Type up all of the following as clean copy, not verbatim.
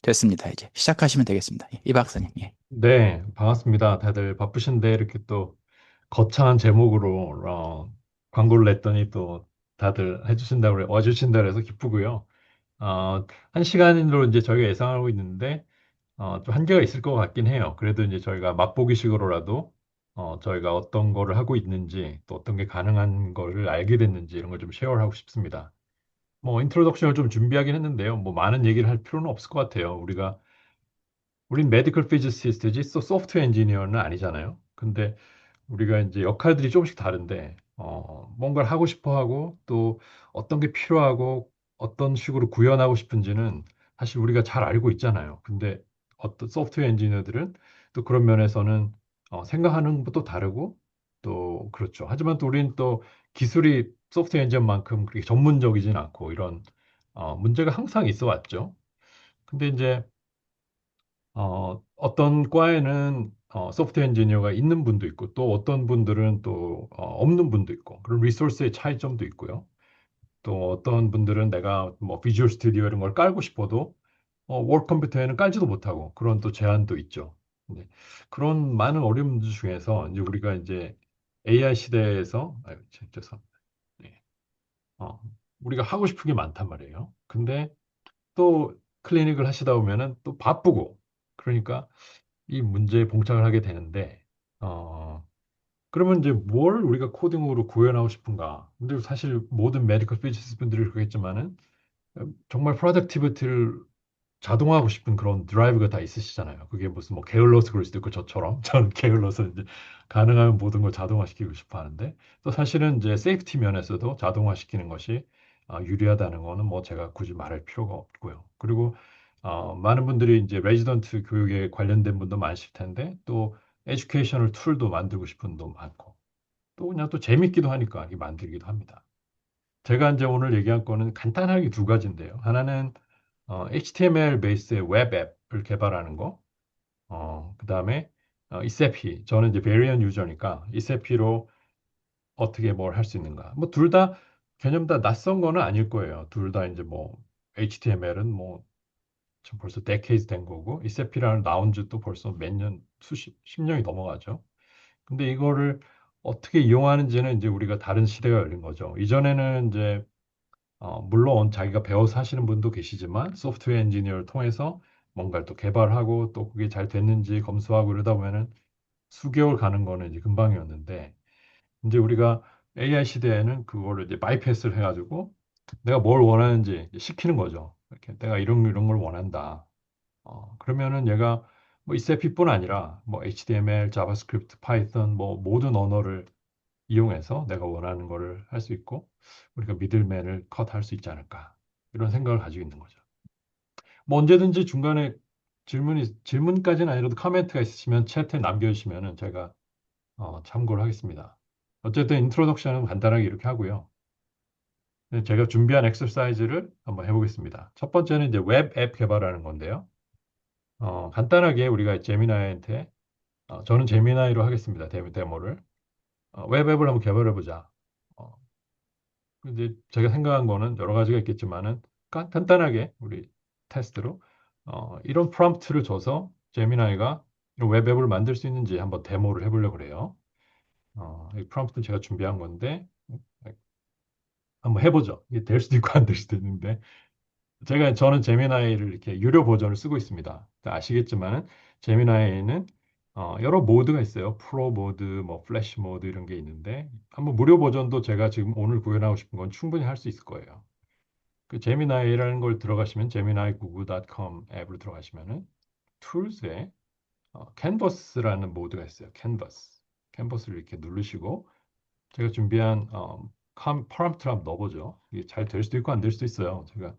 됐습니다. 이제 시작하시면 되겠습니다. 이 박사님. 예. 네, 반갑습니다. 다들 바쁘신데 이렇게 또 거창한 제목으로 광고를 냈더니 또 다들 와주신다고 해서 기쁘고요. 한 시간으로 이제 저희가 예상하고 있는데 좀 한계가 있을 것 같긴 해요. 그래도 이제 저희가 맛보기식으로라도 저희가 어떤 거를 하고 있는지 또 어떤 게 가능한 거를 알게 됐는지 이런 걸 좀 쉐어하고 싶습니다. 뭐 인트로덕션을 좀 준비하긴 했는데요. 뭐 많은 얘기를 할 필요는 없을 것 같아요. 우린 메디컬 피지시스트지 소프트웨어 엔지니어는 아니잖아요. 근데 우리가 이제 역할들이 조금씩 다른데, 뭔가를 하고 싶어 하고, 또 어떤 게 필요하고, 어떤 식으로 구현하고 싶은지는 사실 우리가 잘 알고 있잖아요. 근데 어떤 소프트웨어 엔지니어들은 또 그런 면에서는 생각하는 것도 다르고, 또 그렇죠. 하지만 또 우리는 또 기술이 소프트웨어 엔지니어만큼 그렇게 전문적이진 않고, 이런 문제가 항상 있어 왔죠. 근데 이제 어떤 과에는 소프트웨어 엔지니어가 있는 분도 있고 또 어떤 분들은 또 없는 분도 있고 그런 리소스의 차이점도 있고요. 또 어떤 분들은 내가 뭐 비주얼 스튜디오 이런 걸 깔고 싶어도 월 컴퓨터에는 깔지도 못하고 그런 또 제한도 있죠. 네. 그런 많은 어려움들 중에서 이제 우리가 이제 AI 시대에서 아유, 죄송합니다. 네. 어, 우리가 하고 싶은 게 많단 말이에요. 근데 또 클리닉을 하시다 보면은 또 바쁘고 그러니까 이 문제에 봉착을 하게 되는데, 어, 그러면 이제 뭘 우리가 코딩으로 구현하고 싶은가? 근데 사실 모든 메디컬 피지스 분들이 그러겠지만은 정말 프로덕티비티를 자동화하고 싶은 그런 드라이브가 다 있으시잖아요. 그게 무슨 뭐 게을러서 그럴 수도 있고 저처럼 저는 게을러서 이제 가능하면 모든 걸 자동화시키고 싶어 하는데 또 사실은 이제 세이프티 면에서도 자동화시키는 것이 유리하다는 거는 뭐 제가 굳이 말할 필요가 없고요. 그리고 많은 분들이 이제 레지던트 교육에 관련된 분도 많으실 텐데 또 에듀케이셔널 툴도 만들고 싶은 분도 많고 또 그냥 또 재밌기도 하니까 이게 만들기도 합니다. 제가 이제 오늘 얘기할 거는 간단하게 두 가지인데요. 하나는 HTML 베이스의 웹 앱을 개발하는 거. 그다음에 이세피. 저는 이제 베리언 유저니까 이세피로 어떻게 뭘 할 수 있는가. 뭐 둘 다 개념 다 낯선 거는 아닐 거예요. 둘 다 이제 뭐 HTML은 뭐 지금 벌써 데케이드 된 거고 이세피라는 나온 지도 벌써 몇 년, 십 년이 넘어가죠. 근데 이거를 어떻게 이용하는지는 이제 우리가 다른 시대가 열린 거죠. 이전에는 이제 물론 자기가 배워서 하시는 분도 계시지만 소프트웨어 엔지니어를 통해서 뭔가를 또 개발하고 또 그게 잘 됐는지 검수하고 이러다 보면은 수개월 가는 거는 이제 금방이었는데 이제 우리가 AI 시대에는 그거를 이제 바이패스를 해가지고 내가 뭘 원하는지 이제 시키는 거죠. 이렇게 내가 이런 걸 원한다. 그러면은 얘가 뭐 이세피뿐 아니라 뭐 HTML, 자바스크립트, 파이썬 뭐 모든 언어를 이용해서 내가 원하는 거를 할 수 있고 우리가 미들맨을 컷할 수 있지 않을까 이런 생각을 가지고 있는 거죠. 뭐 언제든지 중간에 질문까지는 아니라도 커멘트가 있으시면 채트에 남겨주시면은 제가 참고를 하겠습니다. 어쨌든 인트로덕션은 간단하게 이렇게 하고요. 네, 제가 준비한 엑서사이즈를 한번 해보겠습니다. 첫 번째는 이제 웹 앱 개발하는 건데요. 간단하게 우리가 제미나이한테 저는 제미나이로 하겠습니다. 데모를 웹 앱을 한번 개발해 보자. 어, 근데 제가 생각한 거는 여러 가지가 있겠지만은 간단하게 우리 테스트로 이런 프롬프트를 줘서 제미나이가 이런 웹 앱을 만들 수 있는지 한번 데모를 해보려고 그래요. 이 프롬프트는 제가 준비한 건데 한번 해보죠. 이게 될 수도 있고 안 될 수도 있는데 저는 제미나이를 이렇게 유료 버전을 쓰고 있습니다. 아시겠지만은 제미나이에는 여러 모드가 있어요. 프로 모드, 뭐 플래시 모드 이런 게 있는데 한번 무료 버전도 제가 지금 오늘 구현하고 싶은 건 충분히 할 수 있을 거예요. 그 제미나이라는 걸 들어가시면 제미나이 구글.com 앱으로 들어가시면은 툴스에 캔버스라는 모드가 있어요. 캔버스. 캔버스를 이렇게 누르시고 제가 준비한 프롬프트를 한번 넣어보죠. 이게 잘 될 수도 있고 안 될 수도 있어요. 제가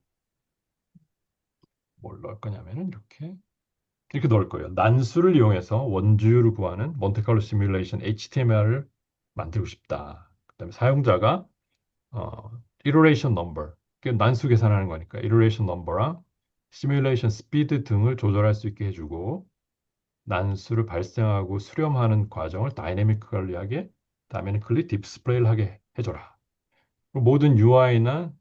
뭘 넣을 거냐면은 이렇게 넣을 거예요. 난수를 이용해서 원주율을 구하는 몬테칼로 시뮬레이션 HTML을 만들고 싶다. 그다음에 사용자가 어, iteration number, 그 난수 계산하는 거니까 iteration number랑 시뮬레이션 스피드 등을 조절할 수 있게 해주고 난수를 발생하고 수렴하는 과정을 다이내미컬리하게 다이내미컬리 디스플레이를 하게 해줘라. 그리고 모든 UI나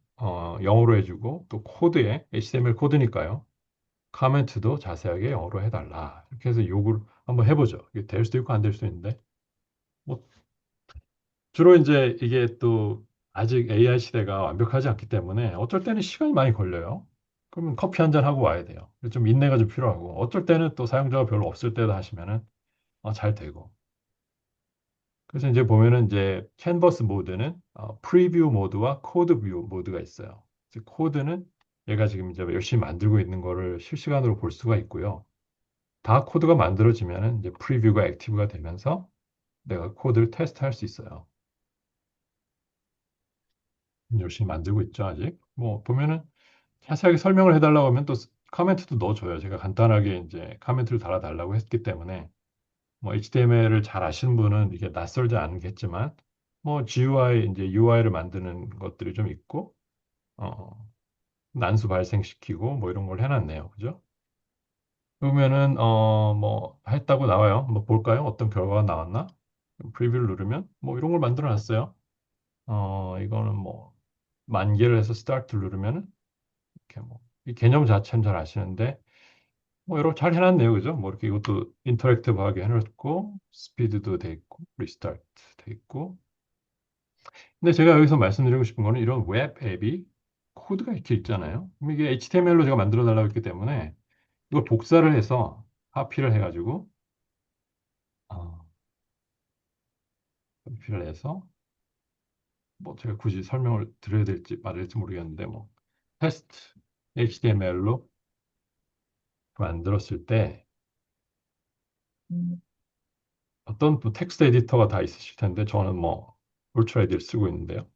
영어로 해주고 또 코드에 HTML 코드니까요. 코멘트도 자세하게 영어로 해달라. 이렇게 해서 요구를 한번 해보죠. 이게 될 수도 있고 안 될 수도 있는데 뭐 주로 이제 이게 또 아직 AI 시대가 완벽하지 않기 때문에 어쩔 때는 시간이 많이 걸려요. 그러면 커피 한 잔 하고 와야 돼요. 좀 인내가 좀 필요하고 어쩔 때는 또 사용자가 별로 없을 때도 하시면은 잘 되고. 그래서 이제 보면은 이제 캔버스 모드는 프리뷰 모드와 코드 뷰 모드가 있어요. 그래서 코드는 얘가 지금 이제 열심히 만들고 있는 거를 실시간으로 볼 수가 있고요. 다 코드가 만들어지면은 이제 프리뷰가 액티브가 되면서 내가 코드를 테스트할 수 있어요. 열심히 만들고 있죠, 아직. 뭐 보면은 자세하게 설명을 해달라고 하면 또 커멘트도 넣어줘요. 제가 간단하게 이제 커멘트를 달아달라고 했기 때문에 뭐 HTML을 잘 아시는 분은 이게 낯설지 않겠지만 뭐 GUI 이제 UI를 만드는 것들이 좀 있고 어, 난수 발생시키고 뭐 이런 걸 해놨네요. 그죠? 그러면은 뭐 했다고 나와요. 뭐 볼까요? 어떤 결과가 나왔나? 프리뷰를 누르면 뭐 이런 걸 만들어 놨어요. 이거는 뭐 만 개를 해서 스타트 누르면은 이렇게 뭐 이 개념 자체는 잘 아시는데 뭐 여러 잘 해놨네요. 그죠? 뭐 이렇게 이것도 인터랙티브하게 해놓고 스피드도 돼 있고 리스타트 돼 있고 근데 제가 여기서 말씀드리고 싶은 거는 이런 웹 앱이 코드가 이렇게 있잖아요. 그럼 이게 HTML로 제가 만들어 달라고 했기 때문에 이걸 복사를 해서 카피를 해가지고 어, 카피를 해서 뭐 제가 굳이 설명을 드려야 될지 말아야 될지 모르겠는데 뭐 테스트 HTML로 만들었을 때 어떤 또 텍스트 에디터가 다 있으실 텐데 저는 뭐 울트라 에디를 쓰고 있는데요.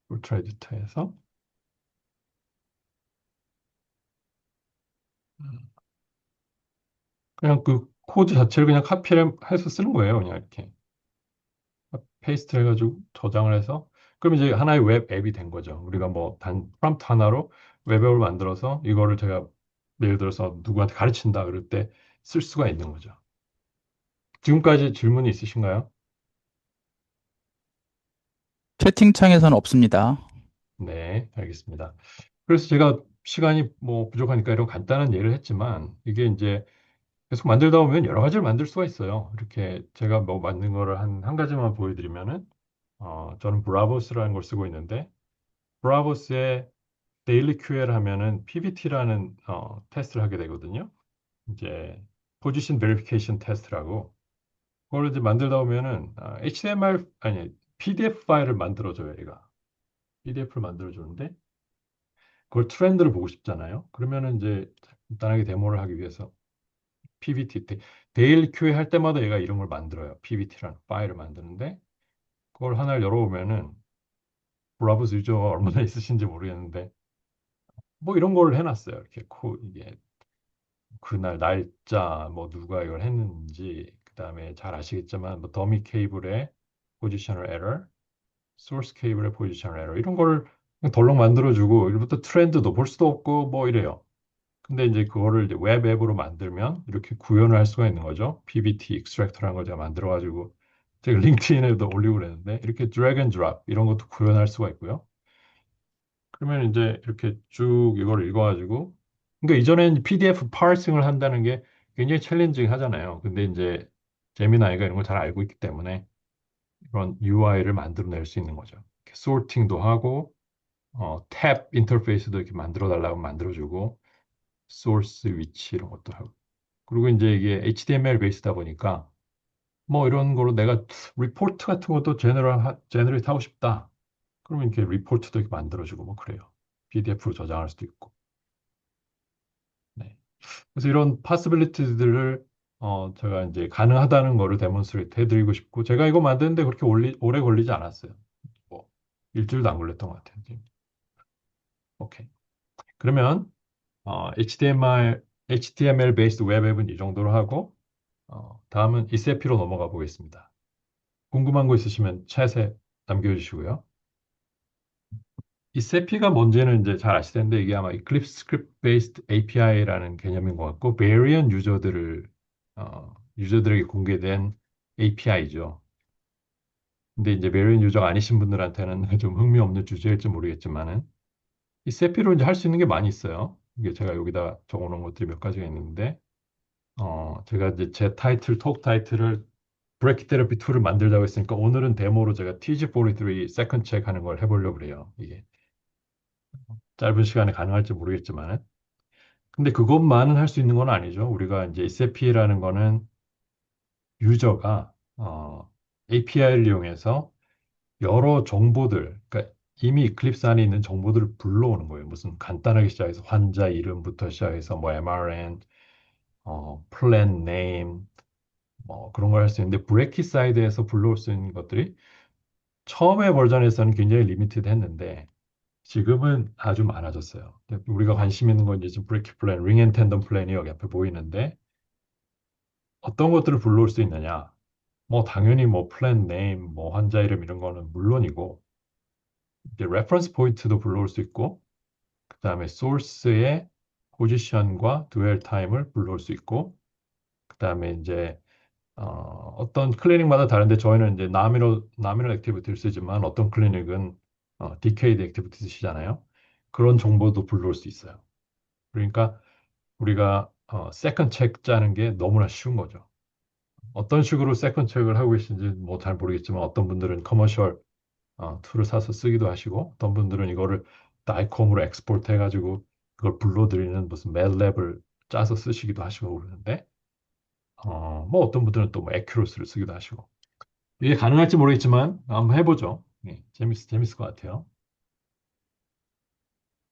울트라 에디터에서 그냥 그 코드 자체를 그냥 카피를 해서 쓰는 거예요. 그냥 이렇게 페이스트 해가지고 저장을 해서 그럼 이제 하나의 웹 앱이 된 거죠. 우리가 뭐 단 프롬프트 하나로 웹 앱을 만들어서 이거를 제가 예를 들어서 누구한테 가르친다 그럴 때 쓸 수가 있는 거죠. 지금까지 질문이 있으신가요? 채팅창에서는 없습니다. 네, 알겠습니다. 그래서 제가 시간이 뭐 부족하니까 이런 간단한 예를 했지만 이게 이제 계속 만들다 보면 여러 가지를 만들 수가 있어요. 이렇게 제가 뭐 만든 거를 한 가지만 보여드리면은 저는 브라보스라는 걸 쓰고 있는데 브라보스의 데일리 QL 하면은 PBT라는 테스트를 하게 되거든요. 이제 포지션 베리피케이션 테스트라고 그걸 이제 만들다 보면은 HTML 아니 PDF 파일을 만들어줘요, 얘가. PDF를 만들어주는데 그걸 트렌드를 보고 싶잖아요. 그러면은 이제 간단하게 데모를 하기 위해서 PBT 데일리 QA 할 때마다 얘가 이런 걸 만들어요. PBT라는 파일을 만드는데 그걸 하나를 열어보면은 브라보스 유저가 얼마나 있으신지 모르겠는데 뭐 이런 걸 해놨어요. 이렇게 이게 그날 날짜, 뭐 누가 이걸 했는지, 그다음에 잘 아시겠지만 뭐 더미 케이블의 포지셔널 에러, 소스 케이블의 포지셔널 에러 이런 거를 그냥 덜렁 만들어주고 이부터 트렌드도 볼 수도 없고 뭐 이래요. 근데 이제 그거를 이제 웹 앱으로 만들면 이렇게 구현을 할 수가 있는 거죠. PBT 익스트랙터라는 걸 제가 만들어가지고 제가 링크인에도 올리고 그랬는데 이렇게 드래그 앤 드롭 이런 것도 구현할 수가 있고요. 그러면 이제 이렇게 쭉 이걸 읽어가지고 그러니까 이전엔 PDF 파rsing을 한다는 게 굉장히 챌린징 하잖아요. 근데 이제 제미나이가 이런 걸 잘 알고 있기 때문에 이런 UI를 만들어낼 수 있는 거죠. 이렇게 소팅도 하고 탭 인터페이스도 이렇게 만들어 달라고 만들어주고 소스 위치 이런 것도 하고 그리고 이제 이게 HTML 베이스다 보니까 뭐 이런 거로 내가 리포트 같은 것도 제너레이트 하고 싶다. 그러면 이렇게 리포트도 이렇게 만들어주고 뭐 그래요. PDF로 저장할 수도 있고. 네. 그래서 이런 파스빌리티들을 제가 이제 가능하다는 거를 데몬스트레이트 해드리고 싶고 제가 이거 만드는데 그렇게 오래 걸리지 않았어요. 뭐 일주일도 안 걸렸던 것 같아요. 지금. 오케이. 그러면 HTML 베이스드 웹 앱은 이 정도로 하고 다음은 이세피로 넘어가 보겠습니다. 궁금한 거 있으시면 챗에 남겨주시고요. 이세피가 뭔지는 이제 잘 아실 텐데 이게 아마 Eclipse Script Based API라는 개념인 것 같고 variant 유저들에게 공개된 API죠. 근데 이제 variant 유저가 아니신 분들한테는 좀 흥미 없는 주제일지 모르겠지만은 이 세피로 이제 할 수 있는 게 많이 있어요. 이게 제가 여기다 적어놓은 것들이 몇 가지가 있는데, 제가 이제 제 타이틀, 톡 타이틀을 브레이키 테라피 2를 만들자고 했으니까 오늘은 데모로 제가 TG43 세컨 체크 하는 걸 해보려고 그래요. 이게 짧은 시간에 가능할지 모르겠지만은. 근데 그것만은 할 수 있는 건 아니죠. 우리가 이제 SAP라는 거는 유저가 API를 이용해서 여러 정보들, 그러니까 이미 이클립스 안에 있는 정보들을 불러오는 거예요. 무슨 간단하게 시작해서 환자 이름부터 시작해서 뭐 MRN, 플랜 네임, 뭐 그런 걸 할 수 있는데 브레이키 사이드에서 불러올 수 있는 것들이 처음에 버전에서는 굉장히 리미티드 했는데 지금은 아주 많아졌어요. 근데 우리가 관심 있는 건 이제 지금 브레이키 플랜, 링 앤 텐던 플랜이 여기 앞에 보이는데 어떤 것들을 불러올 수 있느냐? 뭐 당연히 뭐 플랜 네임, 뭐 환자 이름 이런 거는 물론이고 이제 레퍼런스 포인트도 불러올 수 있고 그다음에 소스의 포지션과 드웰 타임을 불러올 수 있고 그다음에 이제 어떤 클리닉마다 다른데 저희는 이제 나미널 액티비티를 쓰지만 어떤 클리닉은 디케이드 액티비티 쓰시잖아요. 그런 정보도 불러올 수 있어요. 그러니까 우리가 세컨 책 짜는 게 너무나 쉬운 거죠. 어떤 식으로 세컨 책을 하고 계신지 뭐 잘 모르겠지만 어떤 분들은 커머셜 툴을 사서 쓰기도 하시고 어떤 분들은 이거를 다이콤으로 엑스포트 해가지고 그걸 불러들이는 무슨 매드랩을 짜서 쓰시기도 하시고 그러는데 뭐 어떤 분들은 또뭐 에큐로스를 쓰기도 하시고 이게 가능할지 모르겠지만 한번 해보죠. 네, 재밌을 것 같아요.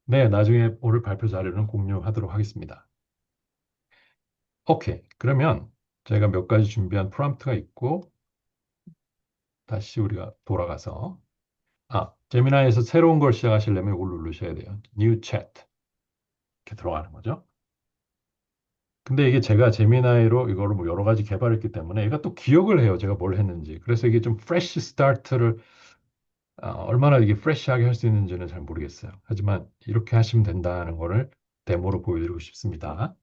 네, 나중에 오늘 발표 자료는 공유하도록 하겠습니다. 오케이. 그러면 제가 몇 가지 준비한 프롬프트가 있고 다시 우리가 돌아가서 제미나이에서 새로운 걸 시작하시려면 이걸 누르셔야 돼요. New Chat 이렇게 들어가는 거죠. 근데 이게 제가 제미나이로 이거를 뭐 여러 가지 개발했기 때문에 얘가 또 기억을 해요. 제가 뭘 했는지. 그래서 이게 좀 프레시 스타트를 얼마나 이게 프레시하게 할 수 있는지는 잘 모르겠어요. 하지만 이렇게 하시면 된다는 거를 데모로 보여드리고 싶습니다.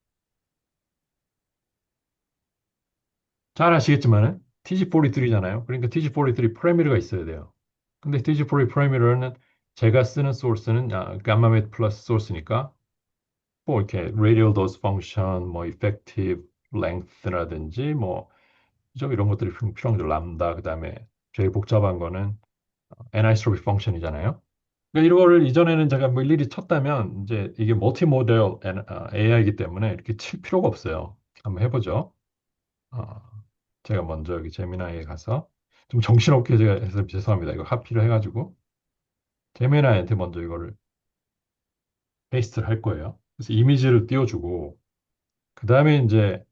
잘 아시겠지만은 TG43잖아요. 그러니까 TG43 프라이머리가 있어야 돼요. 근데 TG43 프라이머리는 제가 쓰는 소스는 감마메트 플러스 소스니까 뭐 이렇게 radial dose function, 뭐 effective length라든지 뭐 좀 이런 것들이 필요한 거죠. 람다 그다음에 제일 복잡한 거는 anisotropic function이잖아요. 그러니까 이거를 이전에는 제가 뭐 일일이 쳤다면 이제 이게 멀티 모델 AI이기 때문에 이렇게 칠 필요가 없어요. 한번 해보죠. 어, 제가 먼저 여기 제미나이에 가서 좀 정신없게 제가 해서 죄송합니다. 이거 하피를 해가지고 제미나이한테 먼저 이거를 페이스트를 할 거예요. 그래서 이미지를 띄워주고 그 다음에 이제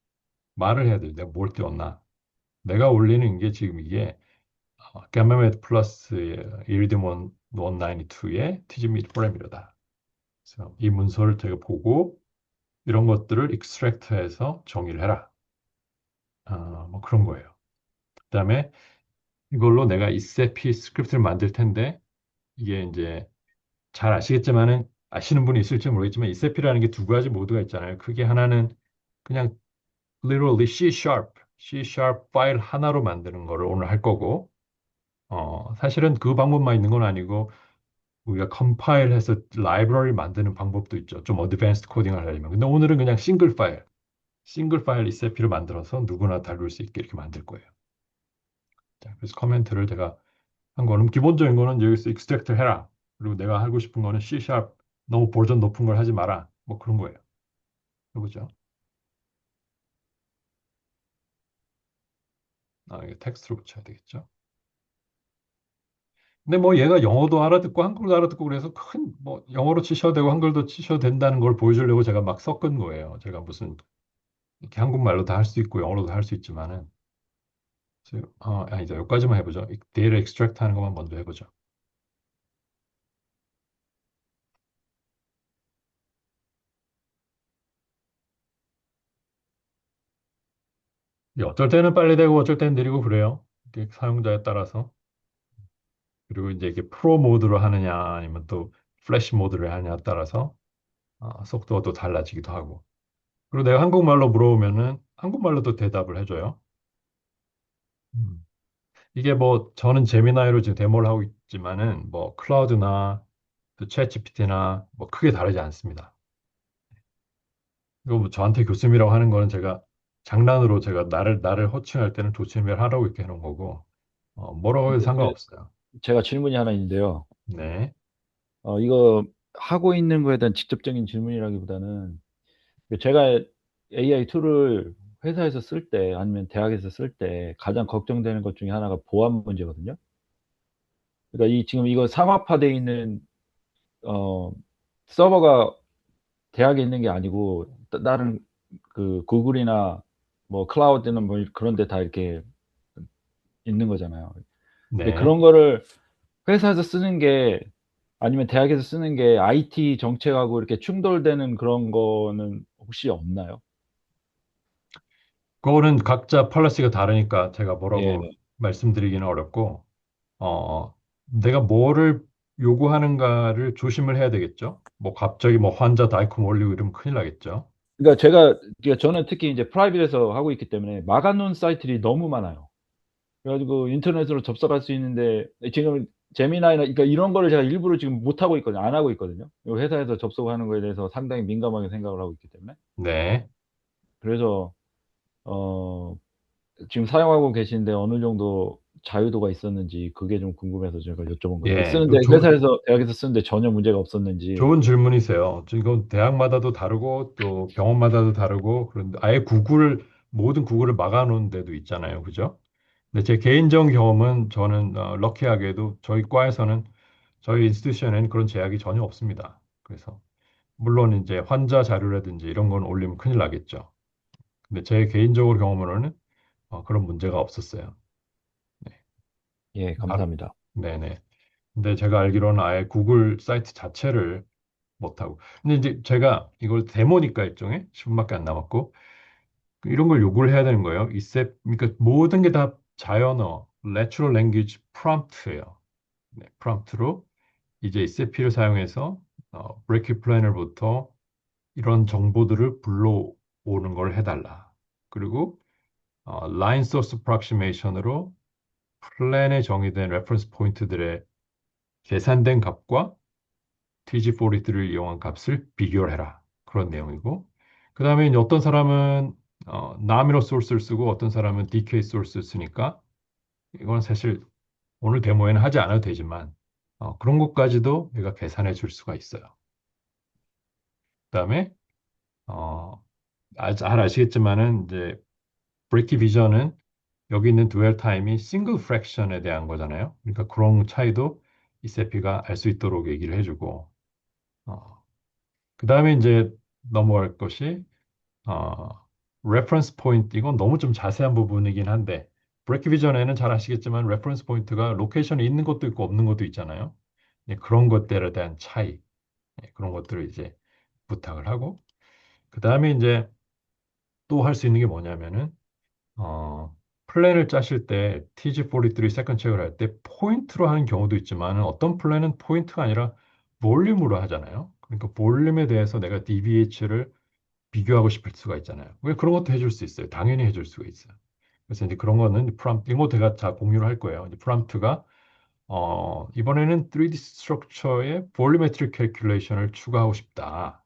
말을 해야 돼요. 내가 뭘 띄웠나? 내가 올리는 게 지금 이게 가마메트 플러스 이리디움 192의 티즈미트 프레미어다. 그래서 이 문서를 제가 보고 이런 것들을 익스트랙트해서 정의를 해라. 뭐 그런 거예요. 그다음에 이걸로 내가 이세피 스크립트를 만들 텐데 이게 이제 잘 아시겠지만은 아시는 분이 있을지 모르겠지만 이세피라는 게 두 가지 모드가 있잖아요. 그게 하나는 그냥 literally C# 파일 하나로 만드는 거를 오늘 할 거고 사실은 그 방법만 있는 건 아니고 우리가 컴파일해서 라이브러리 만드는 방법도 있죠. 좀 어드밴스드 코딩을 하려면. 근데 오늘은 그냥 싱글 파일 이세피를 만들어서 누구나 다룰 수 있게 이렇게 만들 거예요. 자, 그래서 커멘트를 제가 한 거는 기본적인 거는 여기서 익스트랙트 해라. 그리고 내가 하고 싶은 거는 C# 너무 버전 높은 걸 하지 마라. 뭐 그런 거예요. 해보죠. 이게 텍스트로 붙여야 되겠죠. 근데 뭐 얘가 영어도 알아듣고 한글도 알아듣고 그래서 큰 뭐 영어로 치셔도 되고 한글도 치셔도 된다는 걸 보여주려고 제가 막 섞은 거예요. 제가 무슨 이렇게 한국말로 다 할 수 있고 영어로도 할 수 있지만은 아니다 여기까지만 해보죠. 데이터 익스트랙트 하는 것만 먼저 해보죠. 어쩔 때는 빨리 되고 어쩔 때는 느리고 그래요. 이게 사용자에 따라서. 그리고 이제 이게 프로 모드로 하느냐 아니면 또 플래시 모드로 하느냐에 따라서 속도가 또 달라지기도 하고. 그리고 내가 한국말로 물어보면은 한국말로도 대답을 해줘요. 음. 이게 뭐 저는 제미나이로 지금 데모를 하고 있지만은 뭐 클라우드나 또 챗GPT나 뭐 크게 다르지 않습니다. 이거 뭐 저한테 교수님이라고 하는 거는 제가 장난으로 제가 나를 호칭할 때는 조치미를 하라고 이렇게 해놓은 거고, 뭐라고 해도 근데 이제 상관없어요. 제가 질문이 하나 있는데요. 네. 이거 하고 있는 거에 대한 직접적인 질문이라기보다는 제가 AI 툴을 회사에서 쓸 때 아니면 대학에서 쓸 때 가장 걱정되는 것 중에 하나가 보안 문제거든요. 그러니까 지금 이거 상업화되어 있는 어, 서버가 대학에 있는 게 아니고 다른 그 구글이나 뭐 클라우드는 뭐 그런 데 다 이렇게 있는 거잖아요. 근데 네. 그런 거를 회사에서 쓰는 게 아니면 대학에서 쓰는 게 IT 정책하고 이렇게 충돌되는 그런 거는 혹시 없나요? 그거는 각자 펄러시가 다르니까 제가 예. 뭐라고 말씀드리기는 어렵고, 내가 뭐를 요구하는가를 조심을 해야 되겠죠. 뭐 갑자기 뭐 환자 다이컴 올리고 이러면 큰일 나겠죠. 그러니까 저는 특히 이제 프라이빗에서 하고 있기 때문에 막아놓은 사이트들이 너무 많아요. 그래가지고 인터넷으로 접속할 수 있는데 지금 제미나이나 그러니까 이런 거를 제가 일부러 지금 못 하고 있거든요. 안 하고 있거든요. 회사에서 접속하는 거에 대해서 상당히 민감하게 생각을 하고 있기 때문에. 네. 그래서 어, 지금 사용하고 계신데 어느 정도 자유도가 있었는지 그게 좀 궁금해서 제가 여쭤본 거예요. 예. 쓰는데 회사에서 대학에서 쓰는데 전혀 문제가 없었는지. 좋은 질문이세요. 이건 대학마다도 다르고 또 병원마다도 다르고 그런데 아예 모든 구글을 막아놓은 데도 있잖아요. 그죠? 근데 제 개인적 경험은 저는 럭키하게도 저희 과에서는 저희 인스티튜션에는 그런 제약이 전혀 없습니다. 그래서 물론 이제 환자 자료라든지 이런 건 올리면 큰일 나겠죠. 근데 제 개인적으로 경험으로는 그런 문제가 없었어요. 네. 예, 감사합니다. 네네. 근데 제가 알기로는 아예 구글 사이트 자체를 못하고. 근데 이제 제가 이걸 데모니까 일종의 10분밖에 안 남았고 이런 걸 요구를 해야 되는 거예요. 그러니까 모든 게 다 자연어, Natural Language Prompt예요. 네, 프롬프트로 이제 SAP를 사용해서 브레이크 플래너부터 이런 정보들을 불러오는 걸 해달라. 그리고 라인 소스 어프락시메이션으로 플랜에 정의된 레퍼런스 포인트들의 계산된 값과 TG43를 이용한 값을 비교를 해라. 그런 내용이고. 그 다음에 이제 어떤 사람은 나미널 소스를 쓰고 어떤 사람은 DK 소스를 쓰니까 이건 사실 오늘 데모에는 하지 않아도 되지만 그런 것까지도 얘가 계산해 줄 수가 있어요. 그 다음에 어, 잘 아시겠지만은 이제 브레이키 비전은 여기 있는 듀얼 타임이 싱글 프랙션에 대한 거잖아요. 그러니까 그런 차이도 이 세피가 알 수 있도록 얘기를 해주고 그 다음에 이제 넘어갈 것이 어, 레퍼런스 포인트 이건 너무 좀 자세한 부분이긴 한데 브레이크 비전에는 잘 아시겠지만 레퍼런스 포인트가 로케이션에 있는 것도 있고 없는 것도 있잖아요. 네, 그런 것들에 대한 차이 그런 것들을 이제 부탁을 하고 그 다음에 이제 또 할 수 있는 게 뭐냐면은 플랜을 짜실 때 TG43 세컨 체크를 할 때 포인트로 하는 경우도 있지만 어떤 플랜은 포인트가 아니라 볼륨으로 하잖아요. 그러니까 볼륨에 대해서 내가 DBH를 비교하고 싶을 수가 있잖아요. 왜 그런 것도 해줄 수 있어요. 당연히 해줄 수가 있어요. 그래서 이제 그런 거는 프롬프트, 이거 제가 다 공유를 할 거예요. 이제 프롬프트가 이번에는 3D 스트럭처에 볼리메트릭 캘큘레이션을 추가하고 싶다.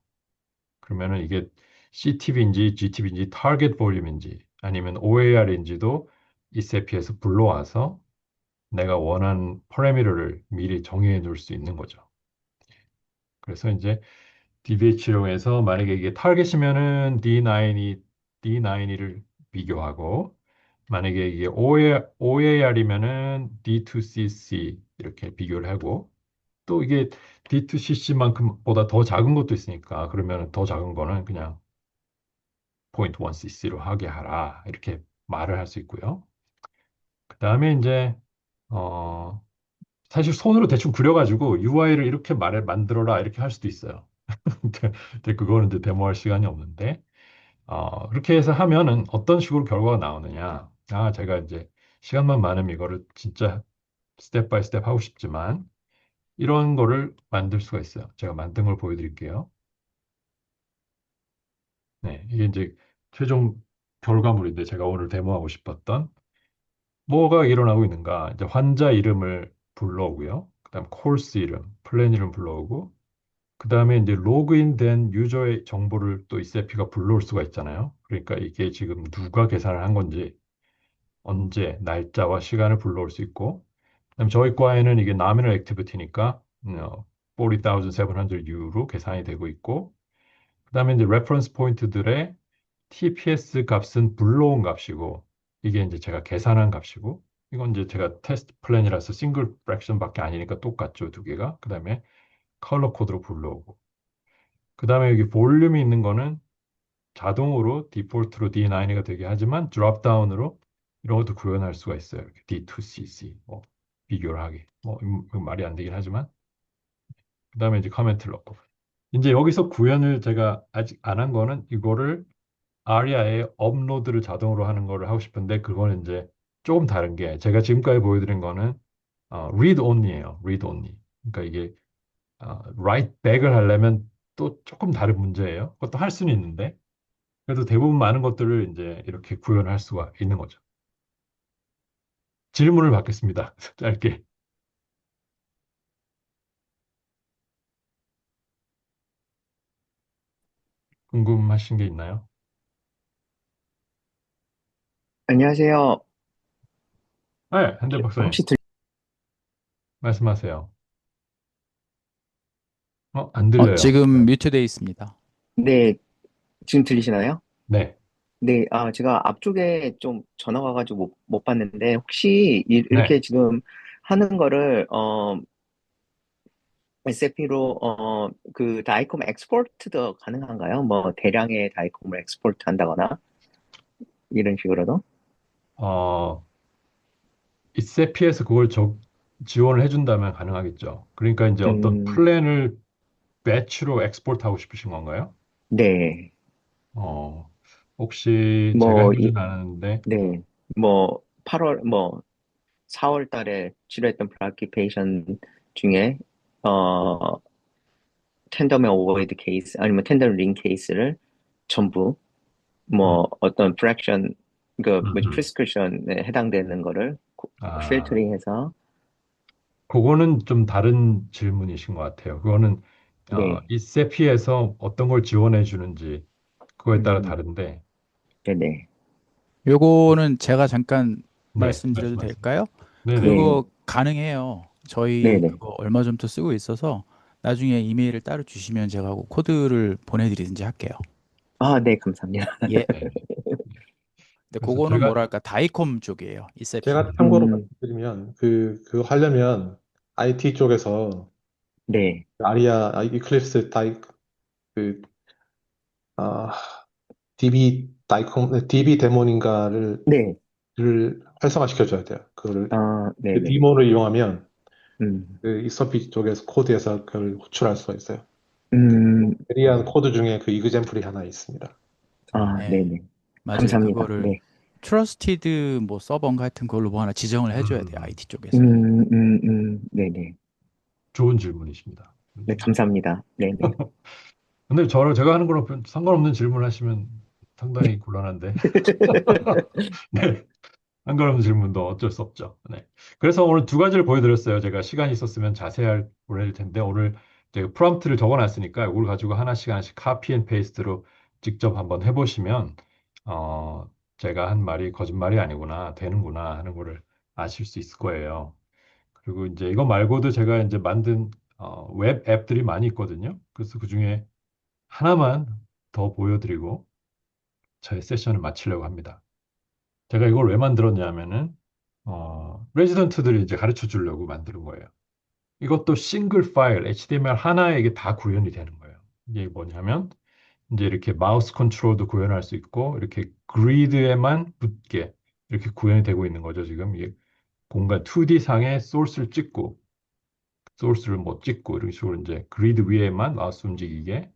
그러면은 이게 CTV인지 GTV인지 타겟 볼륨인지 아니면 OAR인지도 이 세피에서 불러와서 내가 원하는 파라미터를 미리 정해 놓을 수 있는 거죠. 그래서 이제 DBH로 해서 만약에 이게 타겟이면은 D9을 비교하고 만약에 이게 OAR이면은 D2CC 이렇게 비교를 하고 또 이게 D2CC만큼 보다 더 작은 것도 있으니까 그러면 더 작은 거는 그냥 0.1cc로 하게 하라 이렇게 말을 할 수 있고요. 그 다음에 이제 어, 사실 손으로 대충 그려가지고 UI를 이렇게 만들어라 이렇게 할 수도 있어요. 근데 그거는 이제 데모할 시간이 없는데 그렇게 해서 하면은 어떤 식으로 결과가 나오느냐. 제가 이제 시간만 많으면 이거를 진짜 스텝 바이 스텝 하고 싶지만 이런 거를 만들 수가 있어요. 제가 만든 걸 보여드릴게요. 네, 이게 이제 최종 결과물인데 제가 오늘 데모하고 싶었던 뭐가 일어나고 있는가? 이제 환자 이름을 불러오고요. 그다음 코र्스 이름, 플랜 이름 불러오고 그 다음에 이제 로그인된 유저의 정보를 또 SAP가 불러올 수가 있잖아요. 그러니까 이게 지금 누가 계산을 한 건지, 언제, 날짜와 시간을 불러올 수 있고, 그다음에 저희 과에는 이게 nominal activity니까 40,700U로 계산이 되고 있고, 그다음에 이제 reference 포인트들의 TPS 값은 불러온 값이고, 이게 이제 제가 계산한 값이고, 이건 이제 제가 테스트 플랜이라서 싱글 프랙션밖에 아니니까 똑같죠, 두 개가. 그다음에 컬러 코드로 불러오고, 그다음에 여기 볼륨이 있는 거는 자동으로 디폴트로 D9가 되게 하지만 드롭다운으로 이런 것도 구현할 수가 있어요. 이렇게 D2CC 뭐 비교를 하게. 뭐 이건 말이 안 되긴 하지만 그다음에 이제 커멘트를 넣고 이제 여기서 구현을 제가 아직 안 한 거는 이거를 아리아에 업로드를 자동으로 하는 거를 하고 싶은데 그거는 이제 조금 다른 게 제가 지금까지 보여드린 거는 read only예요. read only. 그러니까 이게 write back을 하려면 또 조금 다른 문제예요. 그것도 할 수는 있는데 그래도 대부분 많은 것들을 이제 이렇게 구현할 수가 있는 거죠. 질문을 받겠습니다. 짧게. 궁금하신 게 있나요? 안녕하세요. 네, 현대 박사님, 혹시 말씀하세요. 안 들려요. 지금 뮤트되어 있습니다. 네, 지금 들리시나요? 네, 네, 제가 앞쪽에 좀 전화가 와가지고 못 봤는데, 혹시 네. 이렇게 지금 하는 거를, SAP로, 그 다이콤 엑스포트도 가능한가요? 뭐, 대량의 다이콤을 엑스포트 한다거나, 이런 식으로도? 어, 이세피에서 그걸 지원을 해준다면 가능하겠죠. 그러니까 이제 어떤 음, 플랜을 배치로 엑스포트 하고 싶으신 건가요? 네. 어, 혹시 제가 뭐, 해보진 않았는데, 네. 뭐, 8월, 뭐, 4월 달에 치료했던 프라키페이션 중에, 어, 텐덤의 오버헤드 케이스 아니면 텐덤 링 케이스를 전부 음, 뭐 어떤 프랙션 그 뭐지 음. 프리스크리션에 해당되는 거를 아, 필터링해서 그거는 좀 다른 질문이신 것 같아요. 그거는 네, 이 세피에서 어떤 걸 지원해 주는지 그거에 따라 음, 다른데, 네네, 요거는 제가 잠깐 네, 말씀드려도 말씀하세요. 될까요? 네네. 네, 그거 가능해요. 저희 네네, 그거 얼마 전부터 쓰고 있어서 나중에 이메일을 따로 주시면 제가 그 코드를 보내드리든지 할게요. 네, 감사합니다. 예. 네. 근데 그래서 그거는 제가, 뭐랄까 다이콤 쪽이에요. 이세피는. 제가 참고로 음, 말씀드리면 그거 하려면 IT 쪽에서 네, 이클립스 그 아, DB 데몬인가를 네, 활성화시켜 줘야 돼요. 그거를 그 네네, 디몬을 이용하면 음, 그 익스퍼피 쪽에서 코드에서 그걸 호출할 수가 있어요. 그 음, 베리안 코드 중에 그 이그젠플이 하나 있습니다. 네. 네네, 맞아요. 감사합니다. 그거를 네, 트러스티드 뭐 서버인가 하여튼 그걸로 뭐 하나 지정을 해줘야 돼요. 음, IT 쪽에서. 네네, 좋은 질문이십니다. 좋은 네, 질문. 감사합니다. 네네. 근데 제가 하는 거랑 상관없는 질문을 하시면 상당히 곤란한데. 네. 상관없는 질문도 어쩔 수 없죠. 네. 그래서 오늘 두 가지를 보여드렸어요. 제가 시간이 있었으면 자세히 보내드릴 텐데, 오늘 제가 프롬프트를 적어놨으니까 이걸 가지고 하나씩 하나씩 카피 앤 페이스트로 직접 한번 해보시면, 어, 제가 한 말이 거짓말이 아니구나, 되는구나 하는 거를 아실 수 있을 거예요. 그리고 이제 이거 말고도 제가 이제 만든 웹 앱들이 많이 있거든요. 그래서 그 중에 하나만 더 보여드리고 저의 세션을 마치려고 합니다. 제가 이걸 왜 만들었냐면은 레지던트들이 이제 가르쳐 주려고 만드는 거예요. 이것도 싱글 파일, HTML 하나에 이게 다 구현이 되는 거예요. 이게 뭐냐면 이제 이렇게 마우스 컨트롤도 구현할 수 있고 이렇게 그리드에만 붙게 이렇게 구현이 되고 있는 거죠. 지금 이게 공간 2D 상에 소스를 찍고 소스를 뭐 찍고 이런 식으로 이제 그리드 위에만 마우스 움직이게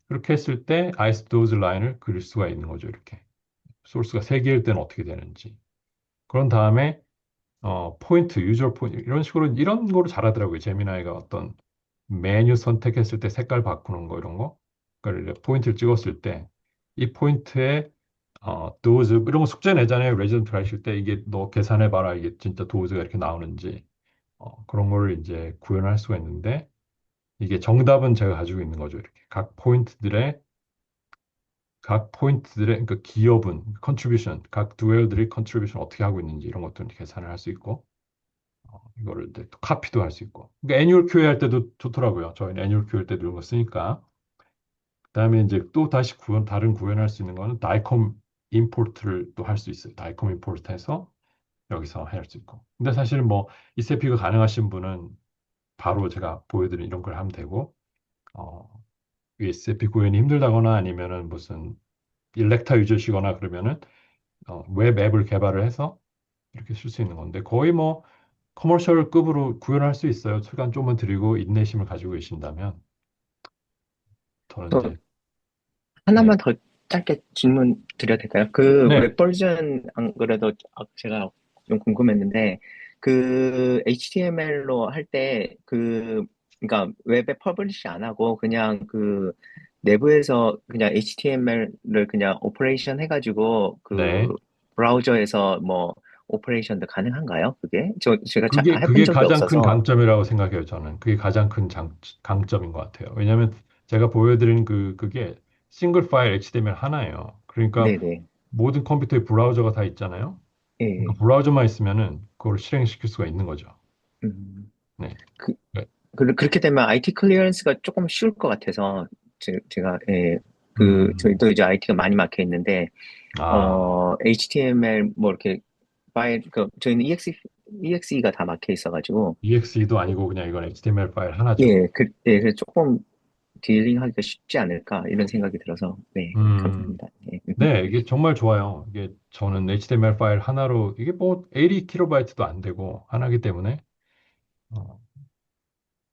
그렇게 했을 때 아이스도즈 라인을 그릴 수가 있는 거죠. 이렇게 소스가 세 개일 때는 어떻게 되는지. 그런 다음에 포인트, 유저 포인트 이런 식으로 이런 거를 잘하더라고요. 제미나이가 어떤 메뉴 선택했을 때 색깔 바꾸는 거 이런 거. 그러니까 포인트를 찍었을 때 이 포인트에 도즈 이런 거 숙제 내잖아요. 레지던트 하실 때 이게 너 계산해 봐라. 이게 진짜 도즈가 이렇게 나오는지 그런 거를 이제 구현할 수가 있는데 이게 정답은 제가 가지고 있는 거죠. 이렇게 각 포인트들의 그러니까 기여분, 컨트리뷰션, 각 두웨어들이 컨트리뷰션 어떻게 하고 있는지 이런 것들을 계산을 할 수 있고 이거를 이제 또 카피도 할 수 있고. 그러니까 애뉴얼 QA 할 때도 좋더라고요. 저희는 애뉴얼 QA 할 때도 이런 거 쓰니까. 그다음에 이제 또 다시 다른 구현할 수 있는 거는 다이컴 임포트를 또 할 수 있어요. 다이컴 임포트 해서 여기서 할 수 있고. 근데 사실 뭐 이세피가 가능하신 분은 바로 제가 보여드린 이런 걸 하면 되고, 어, 이세피 구현이 힘들다거나 아니면은 무슨 일렉타 유저시거나 그러면은 웹 앱을 개발을 해서 이렇게 쓸 수 있는 건데 거의 뭐 커머셜급으로 구현할 수 있어요. 시간 좀만 들이고 인내심을 가지고 계신다면 저는 또 이제 네, 하나만 더 짧게 질문 드려도 될까요? 그 네, 웹 버전 안 그래도 제가 좀 궁금했는데 그 HTML로 할 때 그 그러니까 웹에 퍼블리시 안 하고 그냥 그 내부에서 그냥 HTML을 그냥 오퍼레이션 해가지고 그 네. 브라우저에서 뭐 오퍼레이션도 가능한가요? 그게 제가 잘 해본 그게 적이 가장 큰 없어서 강점이라고 생각해요, 저는. 그게 가장 큰 강점인 것 같아요. 왜냐하면 제가 보여드린 그게 싱글 파일 HTML 하나예요. 그러니까 네네 모든 컴퓨터에 브라우저가 다 있잖아요. 그러니까 예 브라우저만 있으면은 그걸 실행시킬 수가 있는 거죠. 음. 네. 그, 네. 그렇게 되면 IT 클리어런스가 조금 쉬울 것 같아서 제가 예, 그 음, 저희도 이제 IT가 많이 막혀 있는데 아, HTML 뭐 이렇게 파일 그 저희는 EXE가 다 막혀 있어가지고 EXE도 아니고 그냥 이건 HTML 파일 하나죠. 그래서 조금 딜링하기가 쉽지 않을까 이런 생각이 들어서 네 음, 감사합니다. 예. 네, 이게 정말 좋아요. 이게 저는 HTML 파일 하나로 이게 뭐 80kb도 안 되고 하나기 때문에 어,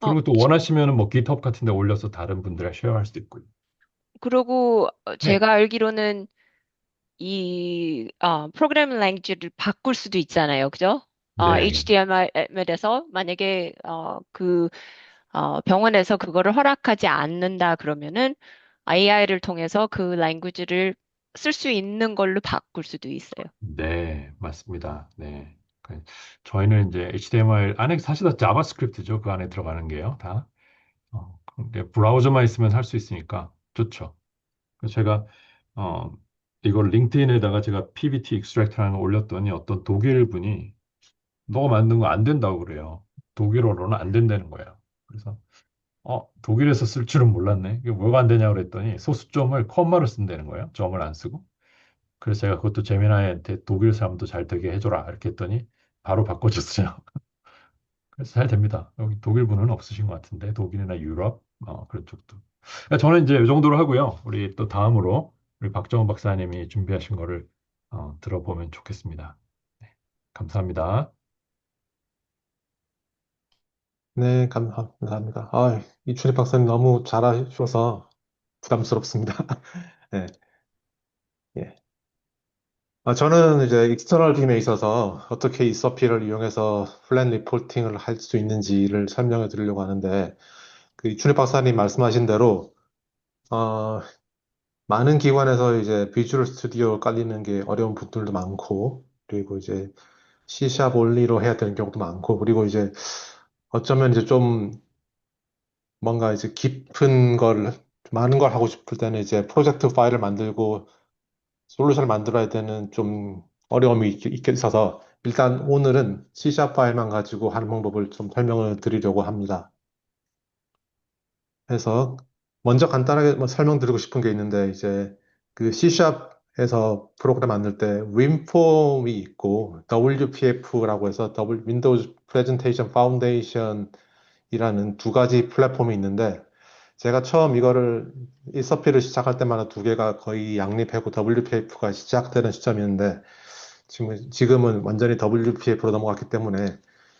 어, 그리고 또 원하시면은 뭐 GitHub 같은 데 올려서 다른 분들과 쉐어할 수도 있고요. 그리고 네. 제가 알기로는 프로그래밍 랭귀지를 바꿀 수도 있잖아요. 그죠? 네. HTML에서 만약에 병원에서 그거를 허락하지 않는다 그러면은 AI를 통해서 그 랭귀지를 쓸 수 있는 걸로 바꿀 수도 있어요. 네, 맞습니다. 네. 저희는 이제 HTML 안에 사실 다 자바스크립트죠. 그 안에 들어가는 게요. 다. 근데 브라우저만 있으면 할 수 있으니까 좋죠. 그래서 제가 어, 이걸 링크드인에다가 제가 PBT 익스트랙트라는 걸 올렸더니 어떤 독일 분이 너가 만든 거 안 된다고 그래요. 독일어로는 안 된다는 거예요. 그래서 독일에서 쓸 줄은 몰랐네. 이게 뭐가 안 되냐고 그랬더니 소수점을 콤마로 쓴다는 거예요. 점을 안 쓰고. 그래서 제가 그것도 제미나이한테 독일 사람도 잘 되게 해줘라. 이렇게 했더니 바로 바꿔줬어요. 그래서 잘 됩니다. 여기 독일 분은 없으신 것 같은데 독일이나 유럽 그런 쪽도. 그러니까 저는 이제 이 정도로 하고요. 우리 또 다음으로 우리 박정원 박사님이 준비하신 거를 들어보면 좋겠습니다. 네, 감사합니다. 네, 감사합니다. 이춘희 박사님 너무 잘하셔서 부담스럽습니다. 네, 예. 저는 이제 익스터널 빔에 있어서 어떻게 이 서피를 이용해서 플랜 리포팅을 할 수 있는지를 설명해 드리려고 하는데, 그 이춘희 박사님 말씀하신 대로, 어, 많은 기관에서 이제 비주얼 스튜디오 깔리는 게 어려운 분들도 많고, 그리고 이제 C샵 올리로 해야 되는 경우도 많고, 그리고 이제 어쩌면 이제 좀 뭔가 이제 깊은 걸, 많은 걸 하고 싶을 때는 이제 프로젝트 파일을 만들고 솔루션을 만들어야 되는 좀 어려움이 있어서 일단 오늘은 C샵 파일만 가지고 하는 방법을 좀 설명을 드리려고 합니다. 그래서 먼저 간단하게 뭐 설명드리고 싶은 게 있는데 이제 그 C샵에서 프로그램 만들 때 윈폼이 있고 WPF라고 해서 Windows Presentation Foundation이라는 두 가지 플랫폼이 있는데 제가 처음 이 서피를 시작할 때마다 두 개가 거의 양립하고 WPF가 시작되는 시점이었는데 지금은 완전히 WPF로 넘어갔기 때문에